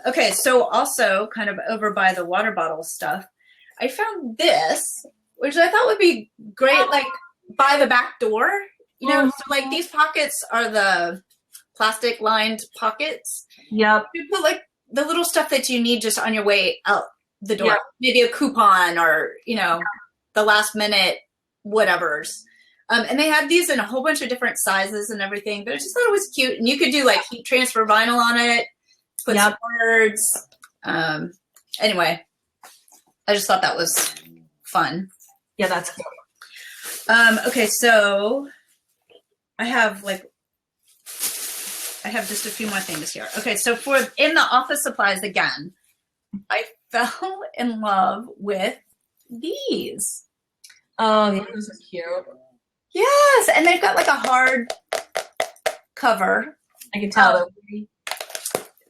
Okay, so also kind of over by the water bottle stuff, I found this, which I thought would be great, like by the back door. You know, so like these pockets are the plastic lined pockets. Yep. You put like the little stuff that you need just on your way out the door. Yep. Maybe a coupon or, you know, the last minute whatevers. And they had these in a whole bunch of different sizes and everything, but I just thought it was cute. And you could do like heat transfer vinyl on it, put some words. Anyway, I just thought that was fun. Yeah, that's cool. Okay, so I have just a few more things here. Okay, so for in the office supplies again, I fell in love with these. Oh, yeah, those are cute. Yes, and they've got like a hard cover. I can tell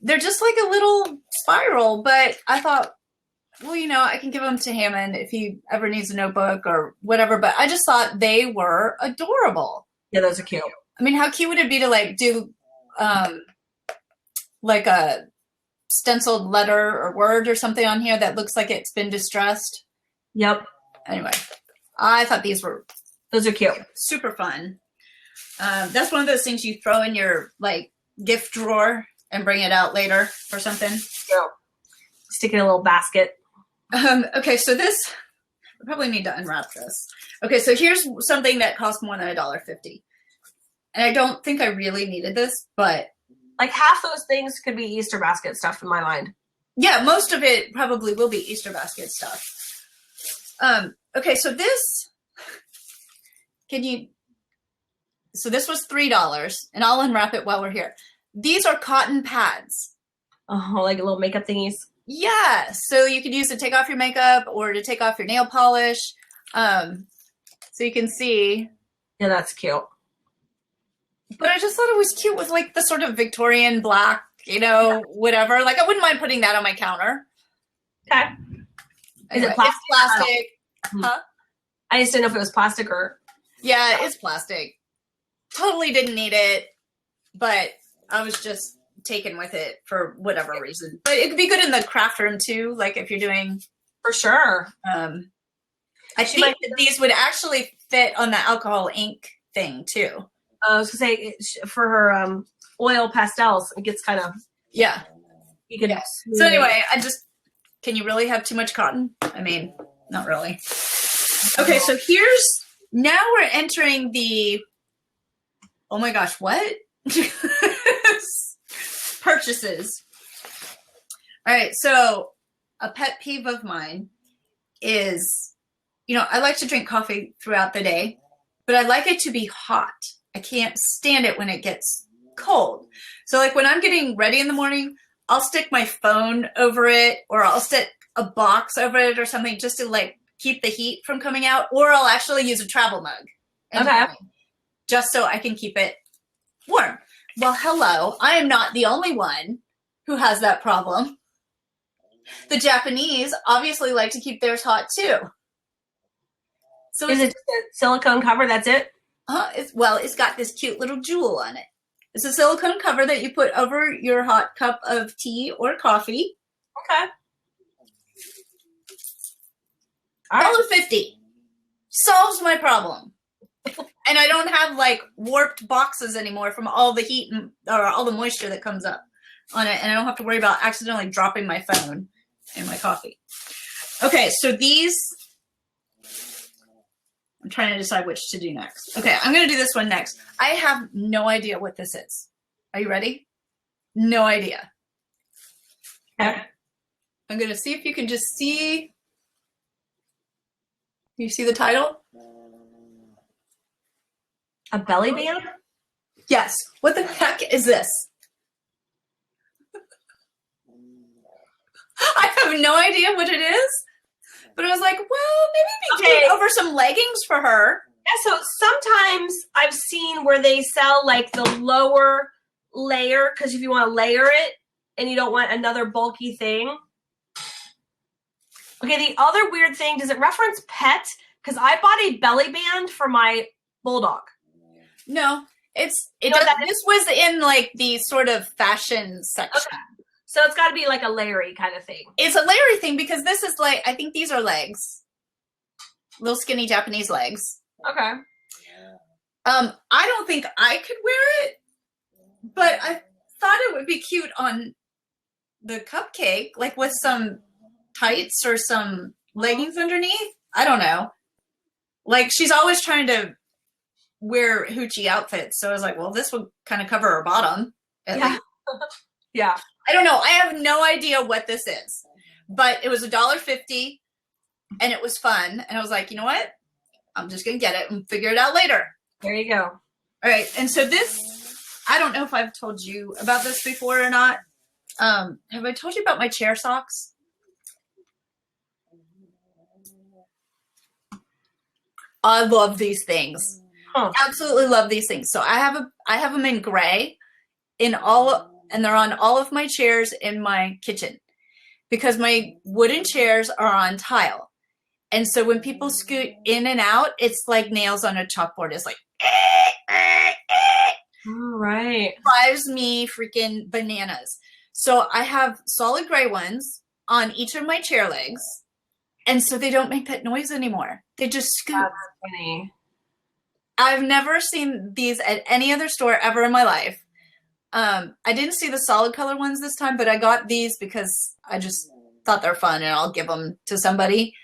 they're just like a little spiral, but I thought, well, you know, I can give them to Hammond if he ever needs a notebook or whatever, but I just thought they were adorable. Yeah, those are cute. I mean, how cute would it be to like do like a stenciled letter or word or something on here that looks like it's been distressed? Yep. Anyway, I thought these were Those are cute. super fun. That's one of those things you throw in your like gift drawer and bring it out later for something. Yeah. Stick it in a little basket. Okay, so this, I probably need to unwrap this. Okay, so here's something that cost more than $1.50. And I don't think I really needed this, but like half those things could be Easter basket stuff in my mind. Yeah, most of it probably will be Easter basket stuff. Okay, so this, so this was $3, and I'll unwrap it while we're here. These are cotton pads. Oh, like little makeup thingies. Yeah, so you can use to take off your makeup or to take off your nail polish. So you can see. Yeah, that's cute. But I just thought it was cute with like the sort of Victorian black, whatever. Like I wouldn't mind putting that on my counter. Okay. Is it plastic? It's plastic. Huh? I just didn't know if it was plastic or. Yeah, it's plastic. Totally didn't need it, but I was just taken with it for whatever reason. But it could be good in the craft room too, like if you're doing. For sure. I think that these would actually fit on the alcohol ink thing too. I was gonna say for her oil pastels, it gets kind of You can. Yeah. So anyway, can you really have too much cotton? I mean, not really. Okay, so now we're entering the. Oh my gosh, what? Purchases. All right, so a pet peeve of mine is, I like to drink coffee throughout the day, but I like it to be hot. I can't stand it when it gets cold. So like when I'm getting ready in the morning, I'll stick my phone over it, or I'll stick a box over it or something just to like keep the heat from coming out, or I'll actually use a travel mug. Okay. Just so I can keep it warm. Well, hello, I am not the only one who has that problem. The Japanese obviously like to keep theirs hot too. So is it just a silicone cover? That's it? It's got this cute little jewel on it. It's a silicone cover that you put over your hot cup of tea or coffee. Okay. All right. $1.50 solves my problem. And I don't have like warped boxes anymore from all the heat or all the moisture that comes up on it. And I don't have to worry about accidentally dropping my phone in my coffee. Okay, so these, I'm trying to decide which to do next. Okay, I'm going to do this one next. I have no idea what this is. Are you ready? No idea. Okay. I'm going to see if you can just see. You see the title? A belly band? Yes. What the heck is this? I have no idea what it is, but I was like, well, maybe it'd be cute over some leggings for her. Yeah, so sometimes I've seen where they sell like the lower layer, because if you want to layer it and you don't want another bulky thing. Okay, the other weird thing, does it reference pet? Because I bought a belly band for my bulldog. No, this was in like the sort of fashion section. Okay. So it's got to be like a Larry kind of thing. It's a Larry thing because this is like, I think these are legs. Little skinny Japanese legs. Okay. I don't think I could wear it, but I thought it would be cute on the cupcake, like with some tights or some leggings underneath. I don't know. Like she's always trying to wear hoochie outfits. So I was like, well, this would kind of cover her bottom. Yeah. Yeah. I don't know. I have no idea what this is, but it was $1.50 and it was fun. And I was like, you know what? I'm just going to get it and figure it out later. There you go. All right. And so this, I don't know if I've told you about this before or not. Have I told you about my chair socks? I love these things. Absolutely love these things. So I have them in gray and they're on all of my chairs in my kitchen because my wooden chairs are on tile. And so when people scoot in and out, it's like nails on a chalkboard. It's like, all right. Drives me freaking bananas. So I have solid gray ones on each of my chair legs. And so they don't make that noise anymore. They just scoot. That's funny. I've never seen these at any other store ever in my life. I didn't see the solid color ones this time, but I got these because I just thought they're fun and I'll give them to somebody.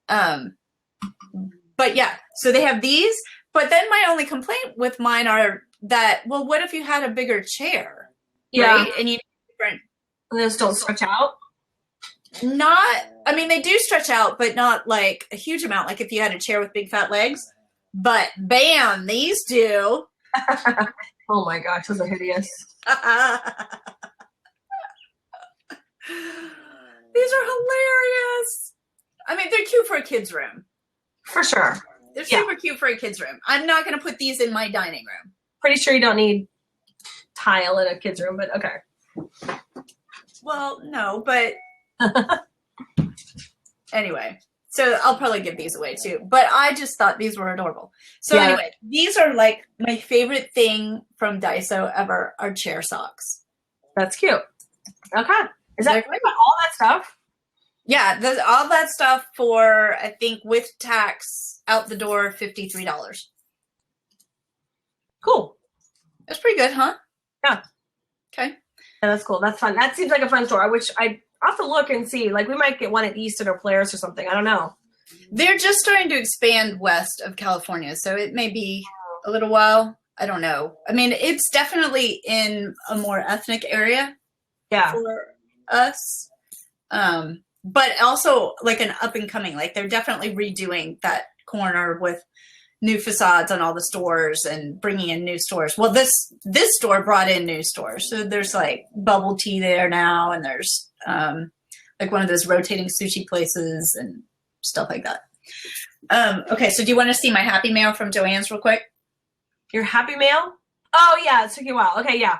But yeah, so they have these. But then my only complaint with mine are that, well, what if you had a bigger chair? Yeah. Right? And you different. And those don't stretch out? I mean, they do stretch out, but not like a huge amount, like if you had a chair with big fat legs. But bam, these do. Oh my gosh, those are hideous. These are hilarious. I mean, they're cute for a kid's room. For sure. They're super cute for a kid's room. I'm not going to put these in my dining room. Pretty sure you don't need tile in a kid's room, but okay. Well, no, but anyway. So I'll probably give these away too. But I just thought these were adorable. So anyway, these are like my favorite thing from DAISO ever are chair socks. That's cute. Okay. Is that all that stuff? Yeah, all that stuff for, I think, with tax out the door, $53. Cool. That's pretty good, huh? Yeah. Okay. Yeah, that's cool. That's fun. That seems like a fun store. I'll have to look and see. Like, we might get one at Easton or Polaris or something. I don't know. They're just starting to expand west of California, so it may be a little while. I don't know. I mean, it's definitely in a more ethnic area for us. But also like an up and coming, like they're definitely redoing that corner with new facades on all the stores and bringing in new stores. Well, this store brought in new stores. So there's like bubble tea there now. And there's like one of those rotating sushi places and stuff like that. Okay. So do you want to see my happy mail from JoAnn's real quick? Your happy mail? Oh yeah. It took you a while. Okay. Yeah.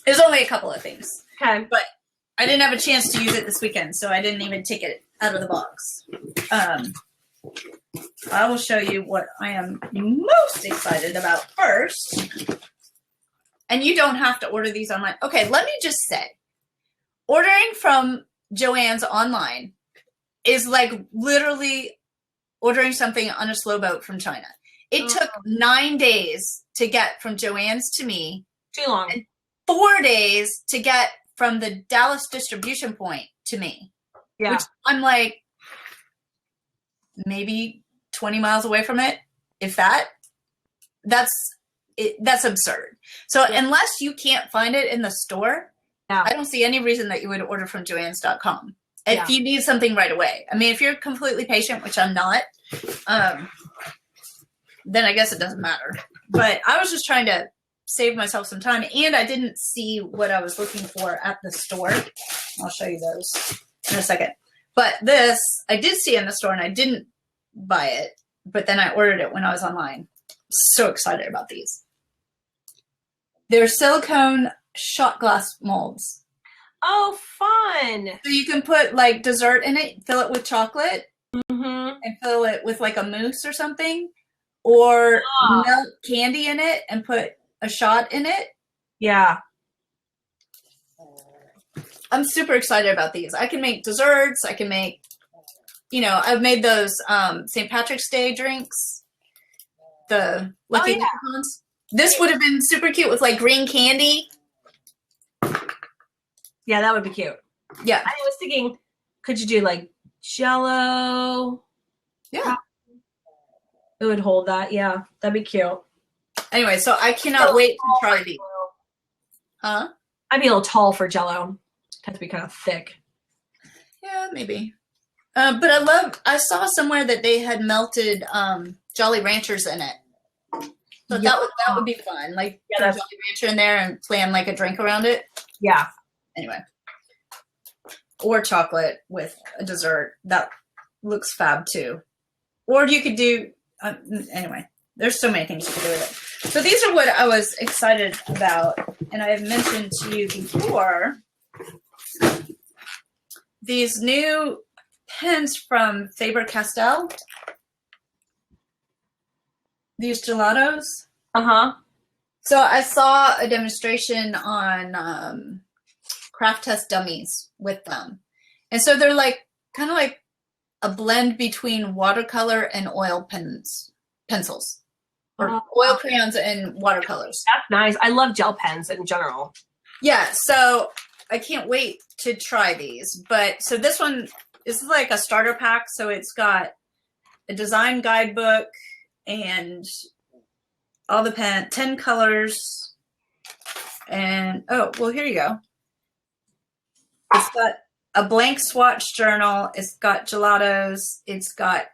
There's only a couple of things. Okay. But I didn't have a chance to use it this weekend, so I didn't even take it out of the box. I will show you what I am most excited about first. And you don't have to order these online. Okay, let me just say, ordering from JoAnn's online is like literally ordering something on a slow boat from China. It took 9 days to get from JoAnn's to me. Too long. And 4 days to get from the Dallas distribution point to me. Yeah. Which I'm like maybe 20 miles away from it. If that, that's absurd. So unless you can't find it in the store, I don't see any reason that you would order from joanns.com. If you need something right away. I mean, if you're completely patient, which I'm not, then I guess it doesn't matter. But I was just trying to save myself some time, and I didn't see what I was looking for at the store. I'll show you those in a second. But this, I did see in the store, and I didn't buy it, but then I ordered it when I was online. So excited about these. They're silicone shot glass molds. Oh, fun. So you can put like dessert in it, fill it with chocolate, and fill it with like a mousse or something, or melt candy in it and put a shot in it. Yeah. I'm super excited about these. I can make desserts. I can make, I've made those St. Patrick's Day drinks. The Lucky Leprechauns. This would have been super cute with like green candy. Yeah, that would be cute. Yeah. I was thinking, could you do like Jello? Yeah. It would hold that. Yeah, that'd be cute. Anyway, so I cannot wait to try these. Huh? I'd be a little tall for Jello. It'd have to be kind of thick. Yeah, maybe. But I saw somewhere that they had melted Jolly Ranchers in it. So that would be fun. Like put a Jolly Rancher in there and plan like a drink around it. Yeah. Anyway. Or chocolate with a dessert. That looks fab too. Or you could do, anyway, there's so many things you can do with it. So these are what I was excited about. And I have mentioned to you before, these new pens from Faber-Castell. These gelatos. Uh-huh. So I saw a demonstration on Craft Test Dummies with them. And so they're like, kind of like a blend between watercolor and oil pencils, or oil crayons and watercolors. That's nice. I love gel pens in general. Yeah, so I can't wait to try these. But so this one is like a starter pack. So it's got a design guidebook and all the 10 colors. And, oh, well, here you go. It's got a blank swatch journal. It's got gelatos. It's got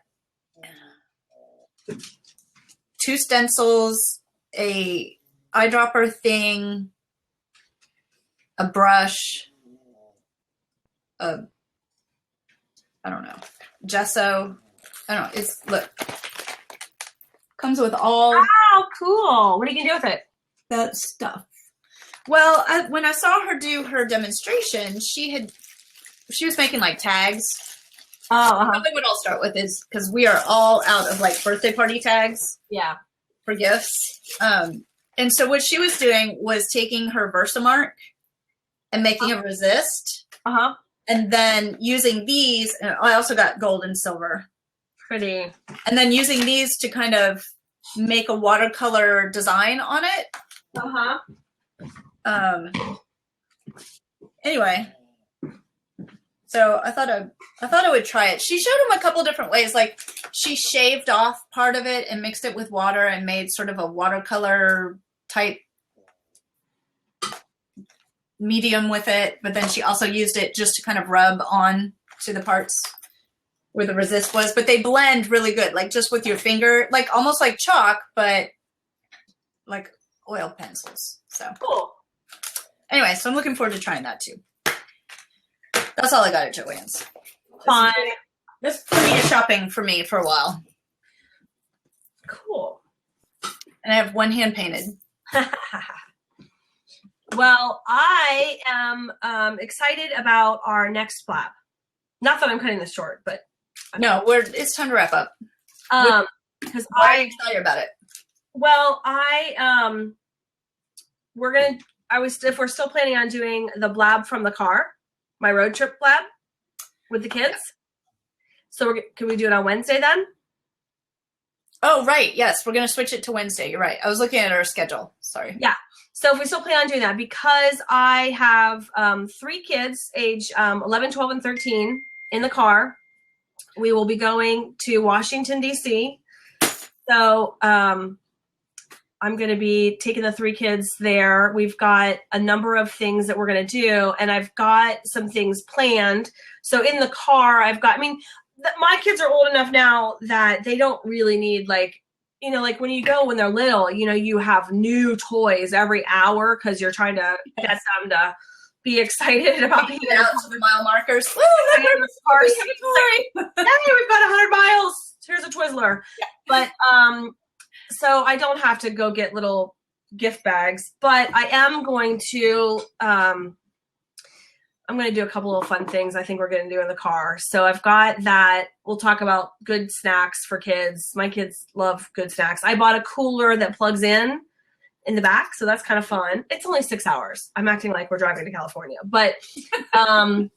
2 stencils, a eyedropper thing, a brush, I don't know, gesso. I don't know. It's, look, comes with all. Wow, cool. What are you going to do with it? That stuff. Well, when I saw her do her demonstration, she was making like tags. Oh, Probably what I'll start with is, because we are all out of like birthday party tags. Yeah. For gifts. And so what she was doing was taking her Versamark and making a resist. Uh-huh. And then using these, and I also got gold and silver. Pretty. And then using these to kind of make a watercolor design on it. Uh-huh. Anyway, so I thought I would try it. She showed him a couple different ways. Like she shaved off part of it and mixed it with water and made sort of a watercolor type medium with it. But then she also used it just to kind of rub on to the parts where the resist was. But they blend really good, like just with your finger, like almost like chalk, but like oil pencils. So cool. Anyway, so I'm looking forward to trying that too. That's all I got at JoAnn's. Fun. This is media shopping for me for a while. Cool. And I have one hand painted. Well, I am excited about our next flap. Not that I'm cutting this short, but no, it's time to wrap up. Because Why are you excited about it? Well, if we're still planning on doing the blab from the car, my road trip blab with the kids. Yeah. So can we do it on Wednesday then? Oh, right. Yes. We're going to switch it to Wednesday. You're right. I was looking at our schedule. Sorry. Yeah. So if we still plan on doing that, because I have 3 kids, age 11, 12, and 13 in the car, we will be going to Washington, D.C. So I'm going to be taking the 3 kids there. We've got a number of things that we're going to do, and I've got some things planned. So in the car, my kids are old enough now that they don't really need like when they're little, you have new toys every hour because you're trying to get them to be excited about being out to the mile markers. Woo, Hey, we've got 100 miles. Here's a Twizzler. Yeah. But so I don't have to go get little gift bags, but I am going to do a couple of fun things I think we're going to do in the car. So I've got that. We'll talk about good snacks for kids. My kids love good snacks. I bought a cooler that plugs in the back, so that's kind of fun. It's only 6 hours. I'm acting like we're driving to California, but I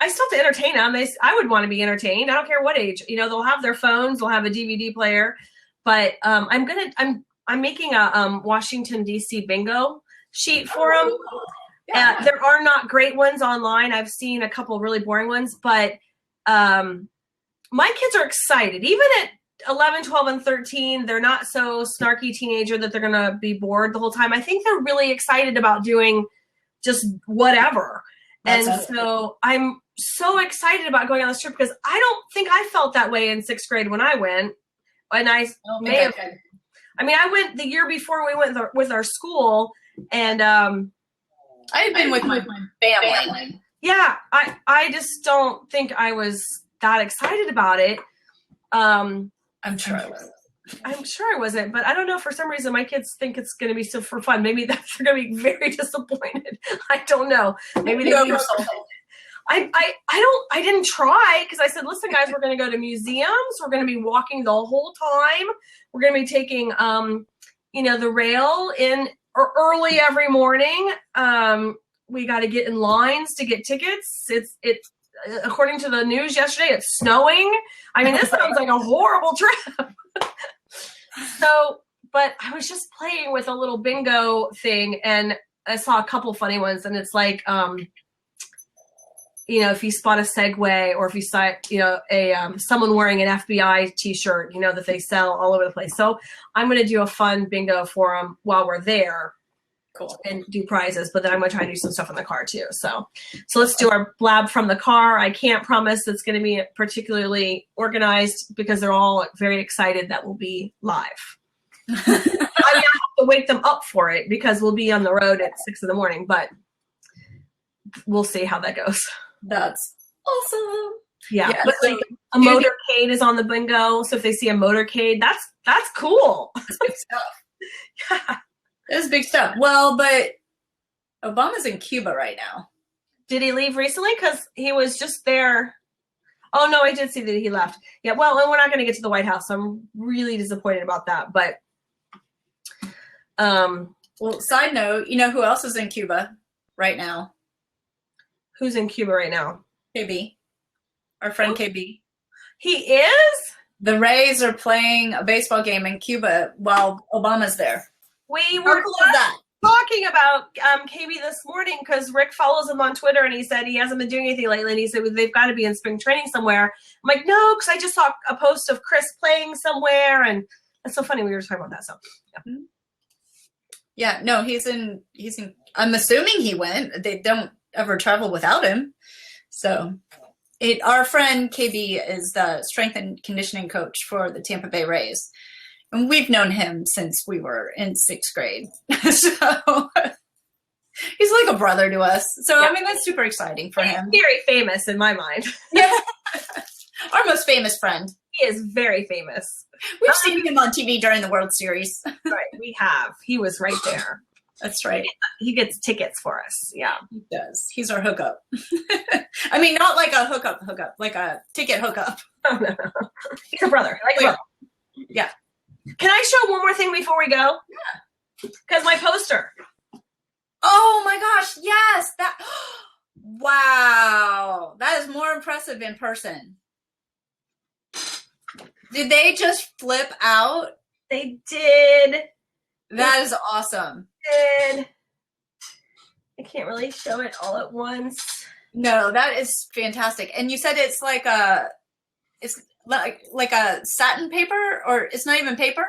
still have to entertain them. I would want to be entertained. I don't care what age. They'll have their phones. They'll have a DVD player. But I'm making a Washington D.C. bingo sheet for them. Yeah. There are not great ones online. I've seen a couple of really boring ones, but my kids are excited. Even at 11, 12, and 13, they're not so snarky teenager that they're going to be bored the whole time. I think they're really excited about doing just whatever. So I'm so excited about going on this trip because I don't think I felt that way in 6th grade when I went. And I went the year before we went with our school, and I had been with my family. Yeah, I just don't think I was that excited about it. I'm sure I was. I'm sure I wasn't, but I don't know. For some reason, my kids think it's going to be so for fun. Maybe they're going to be very disappointed. I don't know. Maybe I didn't try because I said, listen, guys, we're going to go to museums. We're going to be walking the whole time. We're going to be taking, the rail in early every morning. We got to get in lines to get tickets. according to the news yesterday, it's snowing. I mean, this sounds like a horrible trip. So, but I was just playing with a little bingo thing, and I saw a couple funny ones, and it's like, you know, if you spot a Segway, or if you saw, you know, someone wearing an FBI t-shirt, you know, that they sell all over the place. So I'm going to do a fun bingo for them while we're there. Cool. And do prizes, but then I'm going to try to do some stuff in the car too. So let's do our blab from the car. I can't promise it's going to be particularly organized because they're all very excited that we'll be live. I mean, I have to wake them up for it because we'll be on the road at 6 a.m, but we'll see how that goes. That's awesome. Yeah. Yeah, But like a motorcade is on the bingo. So if they see a motorcade, that's cool. That's big stuff. Yeah. That's big stuff. Well, but Obama's in Cuba right now. Did he leave recently? Because he was just there. Oh, no, I did see that he left. Yeah, well, and we're not going to get to the White House. I'm really disappointed about that. But, well, side note, you know who else is in Cuba right now? Who's in Cuba right now? KB. Our friend KB. He is? The Rays are playing a baseball game in Cuba while Obama's there. We were talking about KB this morning because Rick follows him on Twitter, and he said he hasn't been doing anything lately, and he said they've got to be in spring training somewhere. I'm like, no, because I just saw a post of Chris playing somewhere, and that's so funny. We were talking about that. So yeah, no, he's in. I'm assuming he went. They don't ever travel without him. So our friend KB is the strength and conditioning coach for the Tampa Bay Rays. And we've known him since we were in 6th grade. So he's like a brother to us. So, yeah. I mean, that's super exciting for him. He's very famous in my mind. Yeah. Our most famous friend. He is very famous. We've seen him on TV during the World Series. Right, we have. He was right there. That's right. He gets tickets for us. Yeah. He does. He's our hookup. I mean, not like a hookup, like a ticket hookup. Oh, no. He's a brother. Like a brother. Yeah. Can I show one more thing before we go? Yeah. Because my poster. Oh my gosh, yes. Wow. That is more impressive in person. Did they just flip out? They did. That is awesome. I can't really show it all at once. No, that is fantastic. And you said it's like a satin paper, or it's not even paper?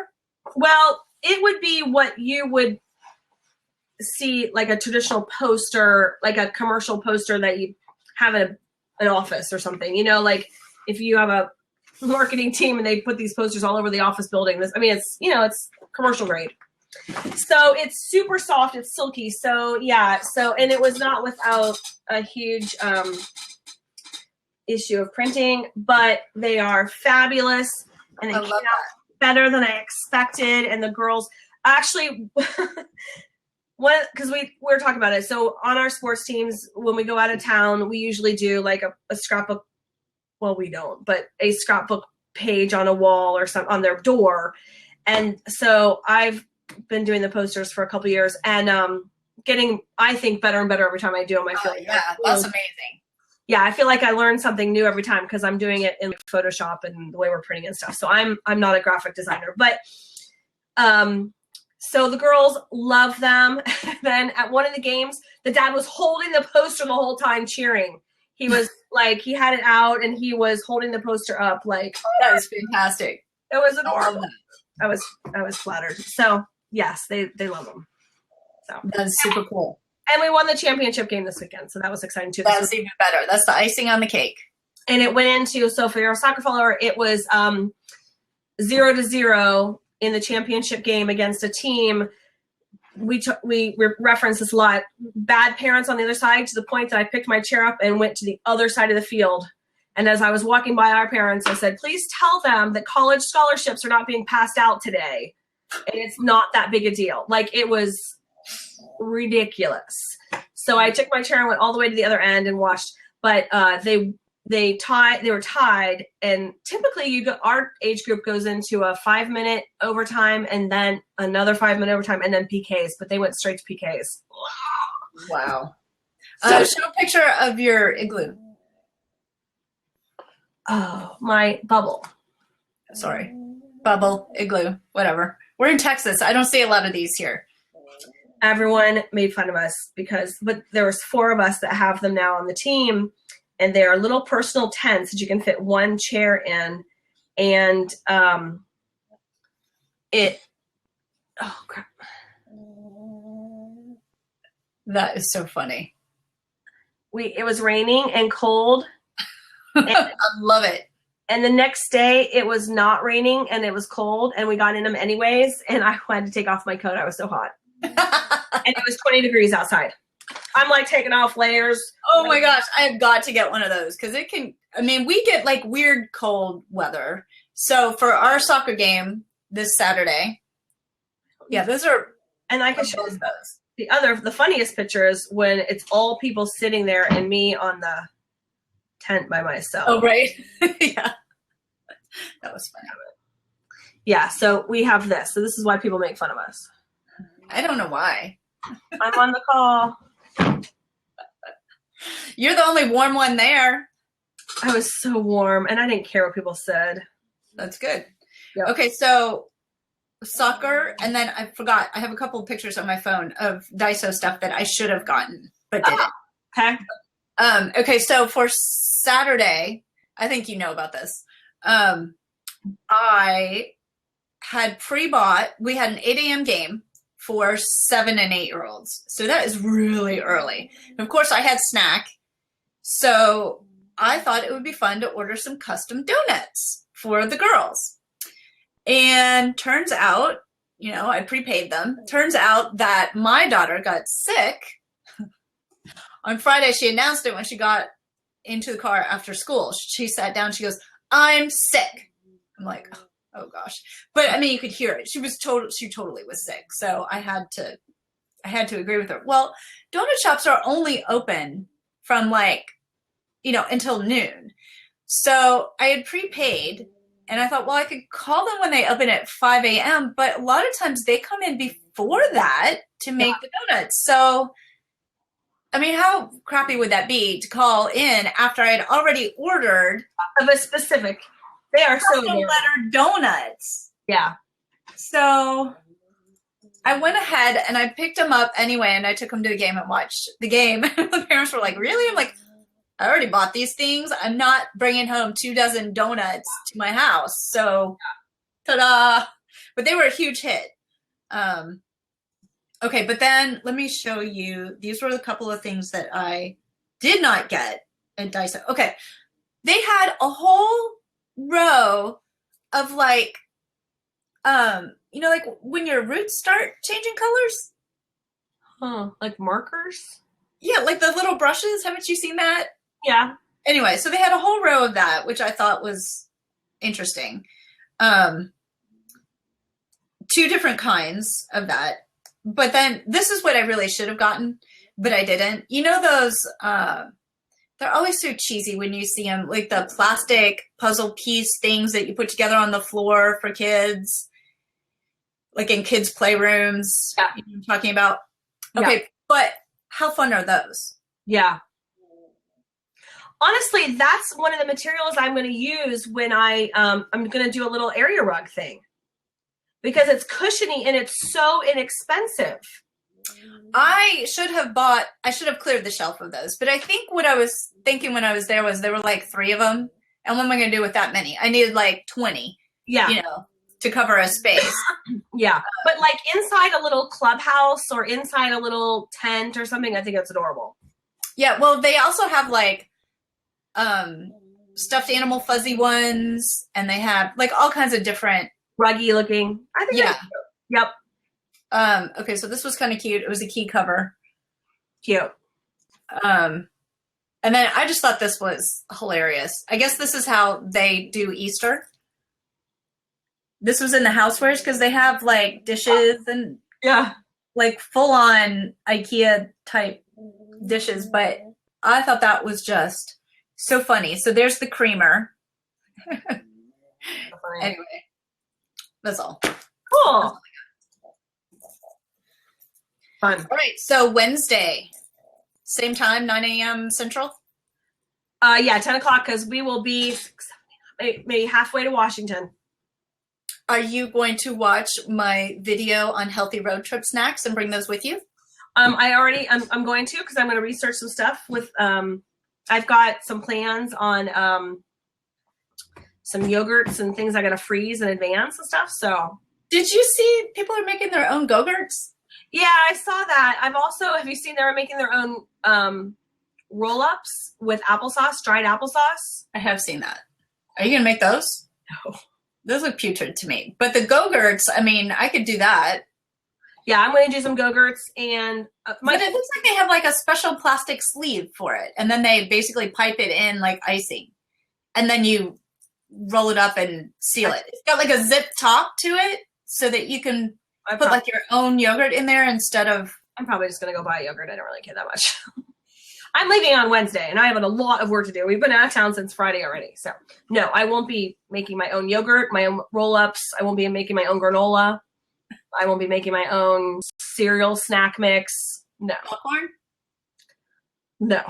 Well, it would be what you would see like a traditional poster, like a commercial poster that you have in an office or something. You know, like if you have a marketing team and they put these posters all over the office building. It's, you know, it's commercial grade. So it's super soft. It's silky. So yeah. So, and it was not without a huge issue of printing, but they are fabulous, and they came out better than I expected. And the girls actually, because we were talking about it. So on our sports teams, when we go out of town, we usually do like a scrapbook. Well, we don't, but a scrapbook page on a wall or some on their door. And so I've been doing the posters for a couple of years, and getting, I think, better and better every time I do them. I feel like that's amazing. Yeah, I feel like I learn something new every time because I'm doing it in Photoshop and the way we're printing and stuff. So I'm not a graphic designer, but so the girls love them. Then at one of the games, the dad was holding the poster the whole time cheering. He was like, he had it out and he was holding the poster up like, oh, that was fantastic. It was adorable. I was flattered. So yes, they love them. So that's super cool. And we won the championship game this weekend, so that was exciting too. That's even better. That's the icing on the cake. And it went into, so for your soccer follower, it was 0-0 in the championship game against a team. We reference this a lot. Bad parents on the other side, to the point that I picked my chair up and went to the other side of the field. And as I was walking by our parents, I said, please tell them that college scholarships are not being passed out today. And it's not that big a deal. Like, it was ridiculous. So I took my chair and went all the way to the other end and watched. But they were tied, and typically our age group goes into a 5-minute overtime and then another 5-minute overtime and then PKs, but they went straight to PKs. Wow. So show a picture of your igloo. Oh, my bubble. Sorry. Bubble, igloo, whatever. We're in Texas. I don't see a lot of these here. Everyone made fun of us but there was 4 of us that have them now on the team, and they are little personal tents that you can fit 1 chair in. And oh crap. That is so funny. It was raining and cold. And, I love it. and the next day it was not raining and it was cold, and we got in them anyways, and I had to take off my coat. I was so hot. And it was 20 degrees outside. I'm like taking off layers. Oh my gosh, I have got to get one of those because it can, I mean, we get like weird cold weather. So for our soccer game this Saturday, yeah, those are, And I can show those. the funniest picture is when it's all people sitting there and me on the tent by myself. Oh, right. Yeah. That was funny. Yeah, so we have this. So this is why people make fun of us. I don't know why. I'm on the call. You're the only warm one there. I was so warm, and I didn't care what people said. That's good. Yep. Okay, so soccer, and then I forgot. I have a couple of pictures on my phone of DAISO stuff that I should have gotten, but didn't. Okay. Okay, so for Saturday, I think you know about this. I had pre-bought. We had an 8 a.m. game for 7 and 8-year-olds. So that is really early. And of course, I had snack. So I thought it would be fun to order some custom donuts for the girls. And turns out, you know, I prepaid them. Turns out that my daughter got sick. On Friday, she announced it when she got into the car after school. She sat down. She goes, "I'm sick." I'm like, oh gosh. But I mean, you could hear it. She totally was sick. So I had to agree with her. Well, donut shops are only open from like, you know, until noon. So I had prepaid, and I thought, well, I could call them when they open at 5 a.m. But a lot of times they come in before that to make the donuts. So, I mean, how crappy would that be to call in after I had already ordered Of a specific. They are so custom letter donuts. Yeah. So I went ahead and I picked them up anyway, and I took them to the game and watched the game. The parents were like, "Really?" I'm like, "I already bought these things. I'm not bringing home 24 donuts to my house." So, ta-da! But they were a huge hit. Okay, but then let me show you. These were a couple of things that I did not get at DAISO. Okay, they had a whole row of like, you know, like when your roots start changing colors. Huh. Like markers? Yeah, like the little brushes. Haven't you seen that? Yeah. Anyway, so they had a whole row of that, which I thought was interesting. 2 different kinds of that. But then this is what I really should have gotten, but I didn't. You know those, they're always so cheesy when you see them, like the plastic puzzle piece things that you put together on the floor for kids, like in kids' playrooms. Yeah. You know what I'm talking about? Okay, Yeah. but how fun are those? Yeah. Honestly, that's one of the materials I'm going to use when I'm going to do a little area rug thing, because it's cushiony and it's so inexpensive. I should have cleared the shelf of those, but I think what I was thinking when I was there was there were like 3 of them. And what am I going to do with that many? I needed like 20, Yeah. you know, to cover a space. Yeah. But like inside a little clubhouse or inside a little tent or something, I think that's adorable. Yeah. Well, they also have like, stuffed animal fuzzy ones, and they have like all kinds of different Ruggy looking. I think Yeah. that's cute. Yep. Okay, so this was kind of cute. It was a key cover. Cute. And then I just thought this was hilarious. I guess this is how they do Easter. This was in the housewares because they have like dishes and Yeah. like full on IKEA type dishes, but I thought that was just so funny. So there's the creamer. Anyway, that's all. Cool. Fun. All right, so Wednesday, same time, 9 a.m. Central? Yeah, 10 o'clock, because we will be maybe halfway to Washington. Are you going to watch my video on healthy road trip snacks and bring those with you? I'm going to, because I'm going to research some stuff with, I've got some plans on some yogurts and things I got to freeze in advance and stuff. So did you see people are making their own Go-Gurts? Yeah, I saw that. Have you seen they were making their own roll-ups with applesauce, dried applesauce? I have seen that. Are you going to make those? No. Those look putrid to me. But the Go-Gurts, I mean, I could do that. Yeah, I'm going to do some Go-Gurts, and but it looks like they have like a special plastic sleeve for it, and then they basically pipe it in like icing, and then you roll it up and seal it. It's got like a zip top to it, so that you can put like your own yogurt in there instead of. I'm probably just going to go buy yogurt. I don't really care that much. I'm leaving on Wednesday, and I have a lot of work to do. We've been out of town since Friday already, so no, I won't be making my own yogurt, my own roll-ups. I won't be making my own granola. I won't be making my own cereal snack mix. No. Popcorn? No.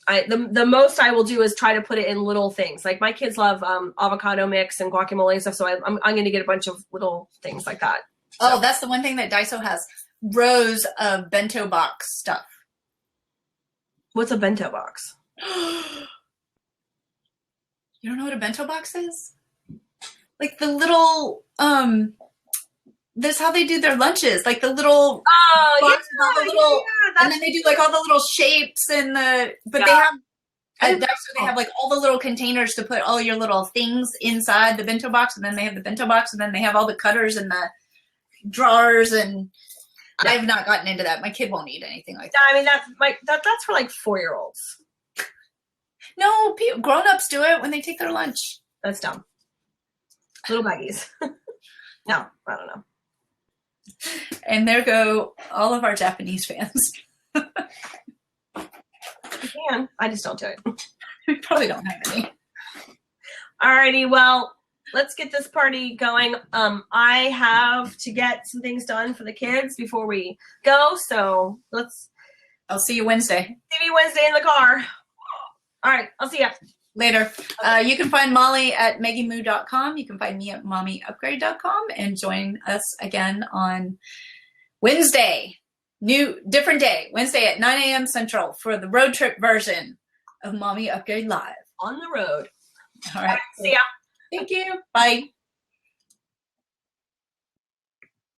The most I will do is try to put it in little things. Like my kids love avocado mix and guacamole and stuff, so I'm going to get a bunch of little things like that. So. Oh, that's the one thing that DAISO has. Rows of bento box stuff. What's a bento box? You don't know what a bento box is? Like the little this is how they do their lunches, like the little and then they do like all the little shapes and they have at DAISO they have like all the little containers to put all your little things inside the bento box, and then they have the bento box, and then they have all the cutters and the drawers, and I've not gotten into that. My kid won't eat anything like that. I mean that's for like 4-year-olds. No, grown-ups do it when they take their lunch. That's dumb. Little baggies. No, I don't know. And there go all of our Japanese fans. You can. I just don't do it. We probably don't have any. Alrighty, well, let's get this party going. I have to get some things done for the kids before we go, so I'll see you Wednesday. See me Wednesday in the car. All right, I'll see ya. Later. You can find Molly at MeggyMoo.com. You can find me at MommyUpgrade.com, and join us again on Wednesday. Different day. Wednesday at 9 a.m. Central for the road trip version of Mommy Upgrade Live. On the road. All right. See ya. Thank you. Bye.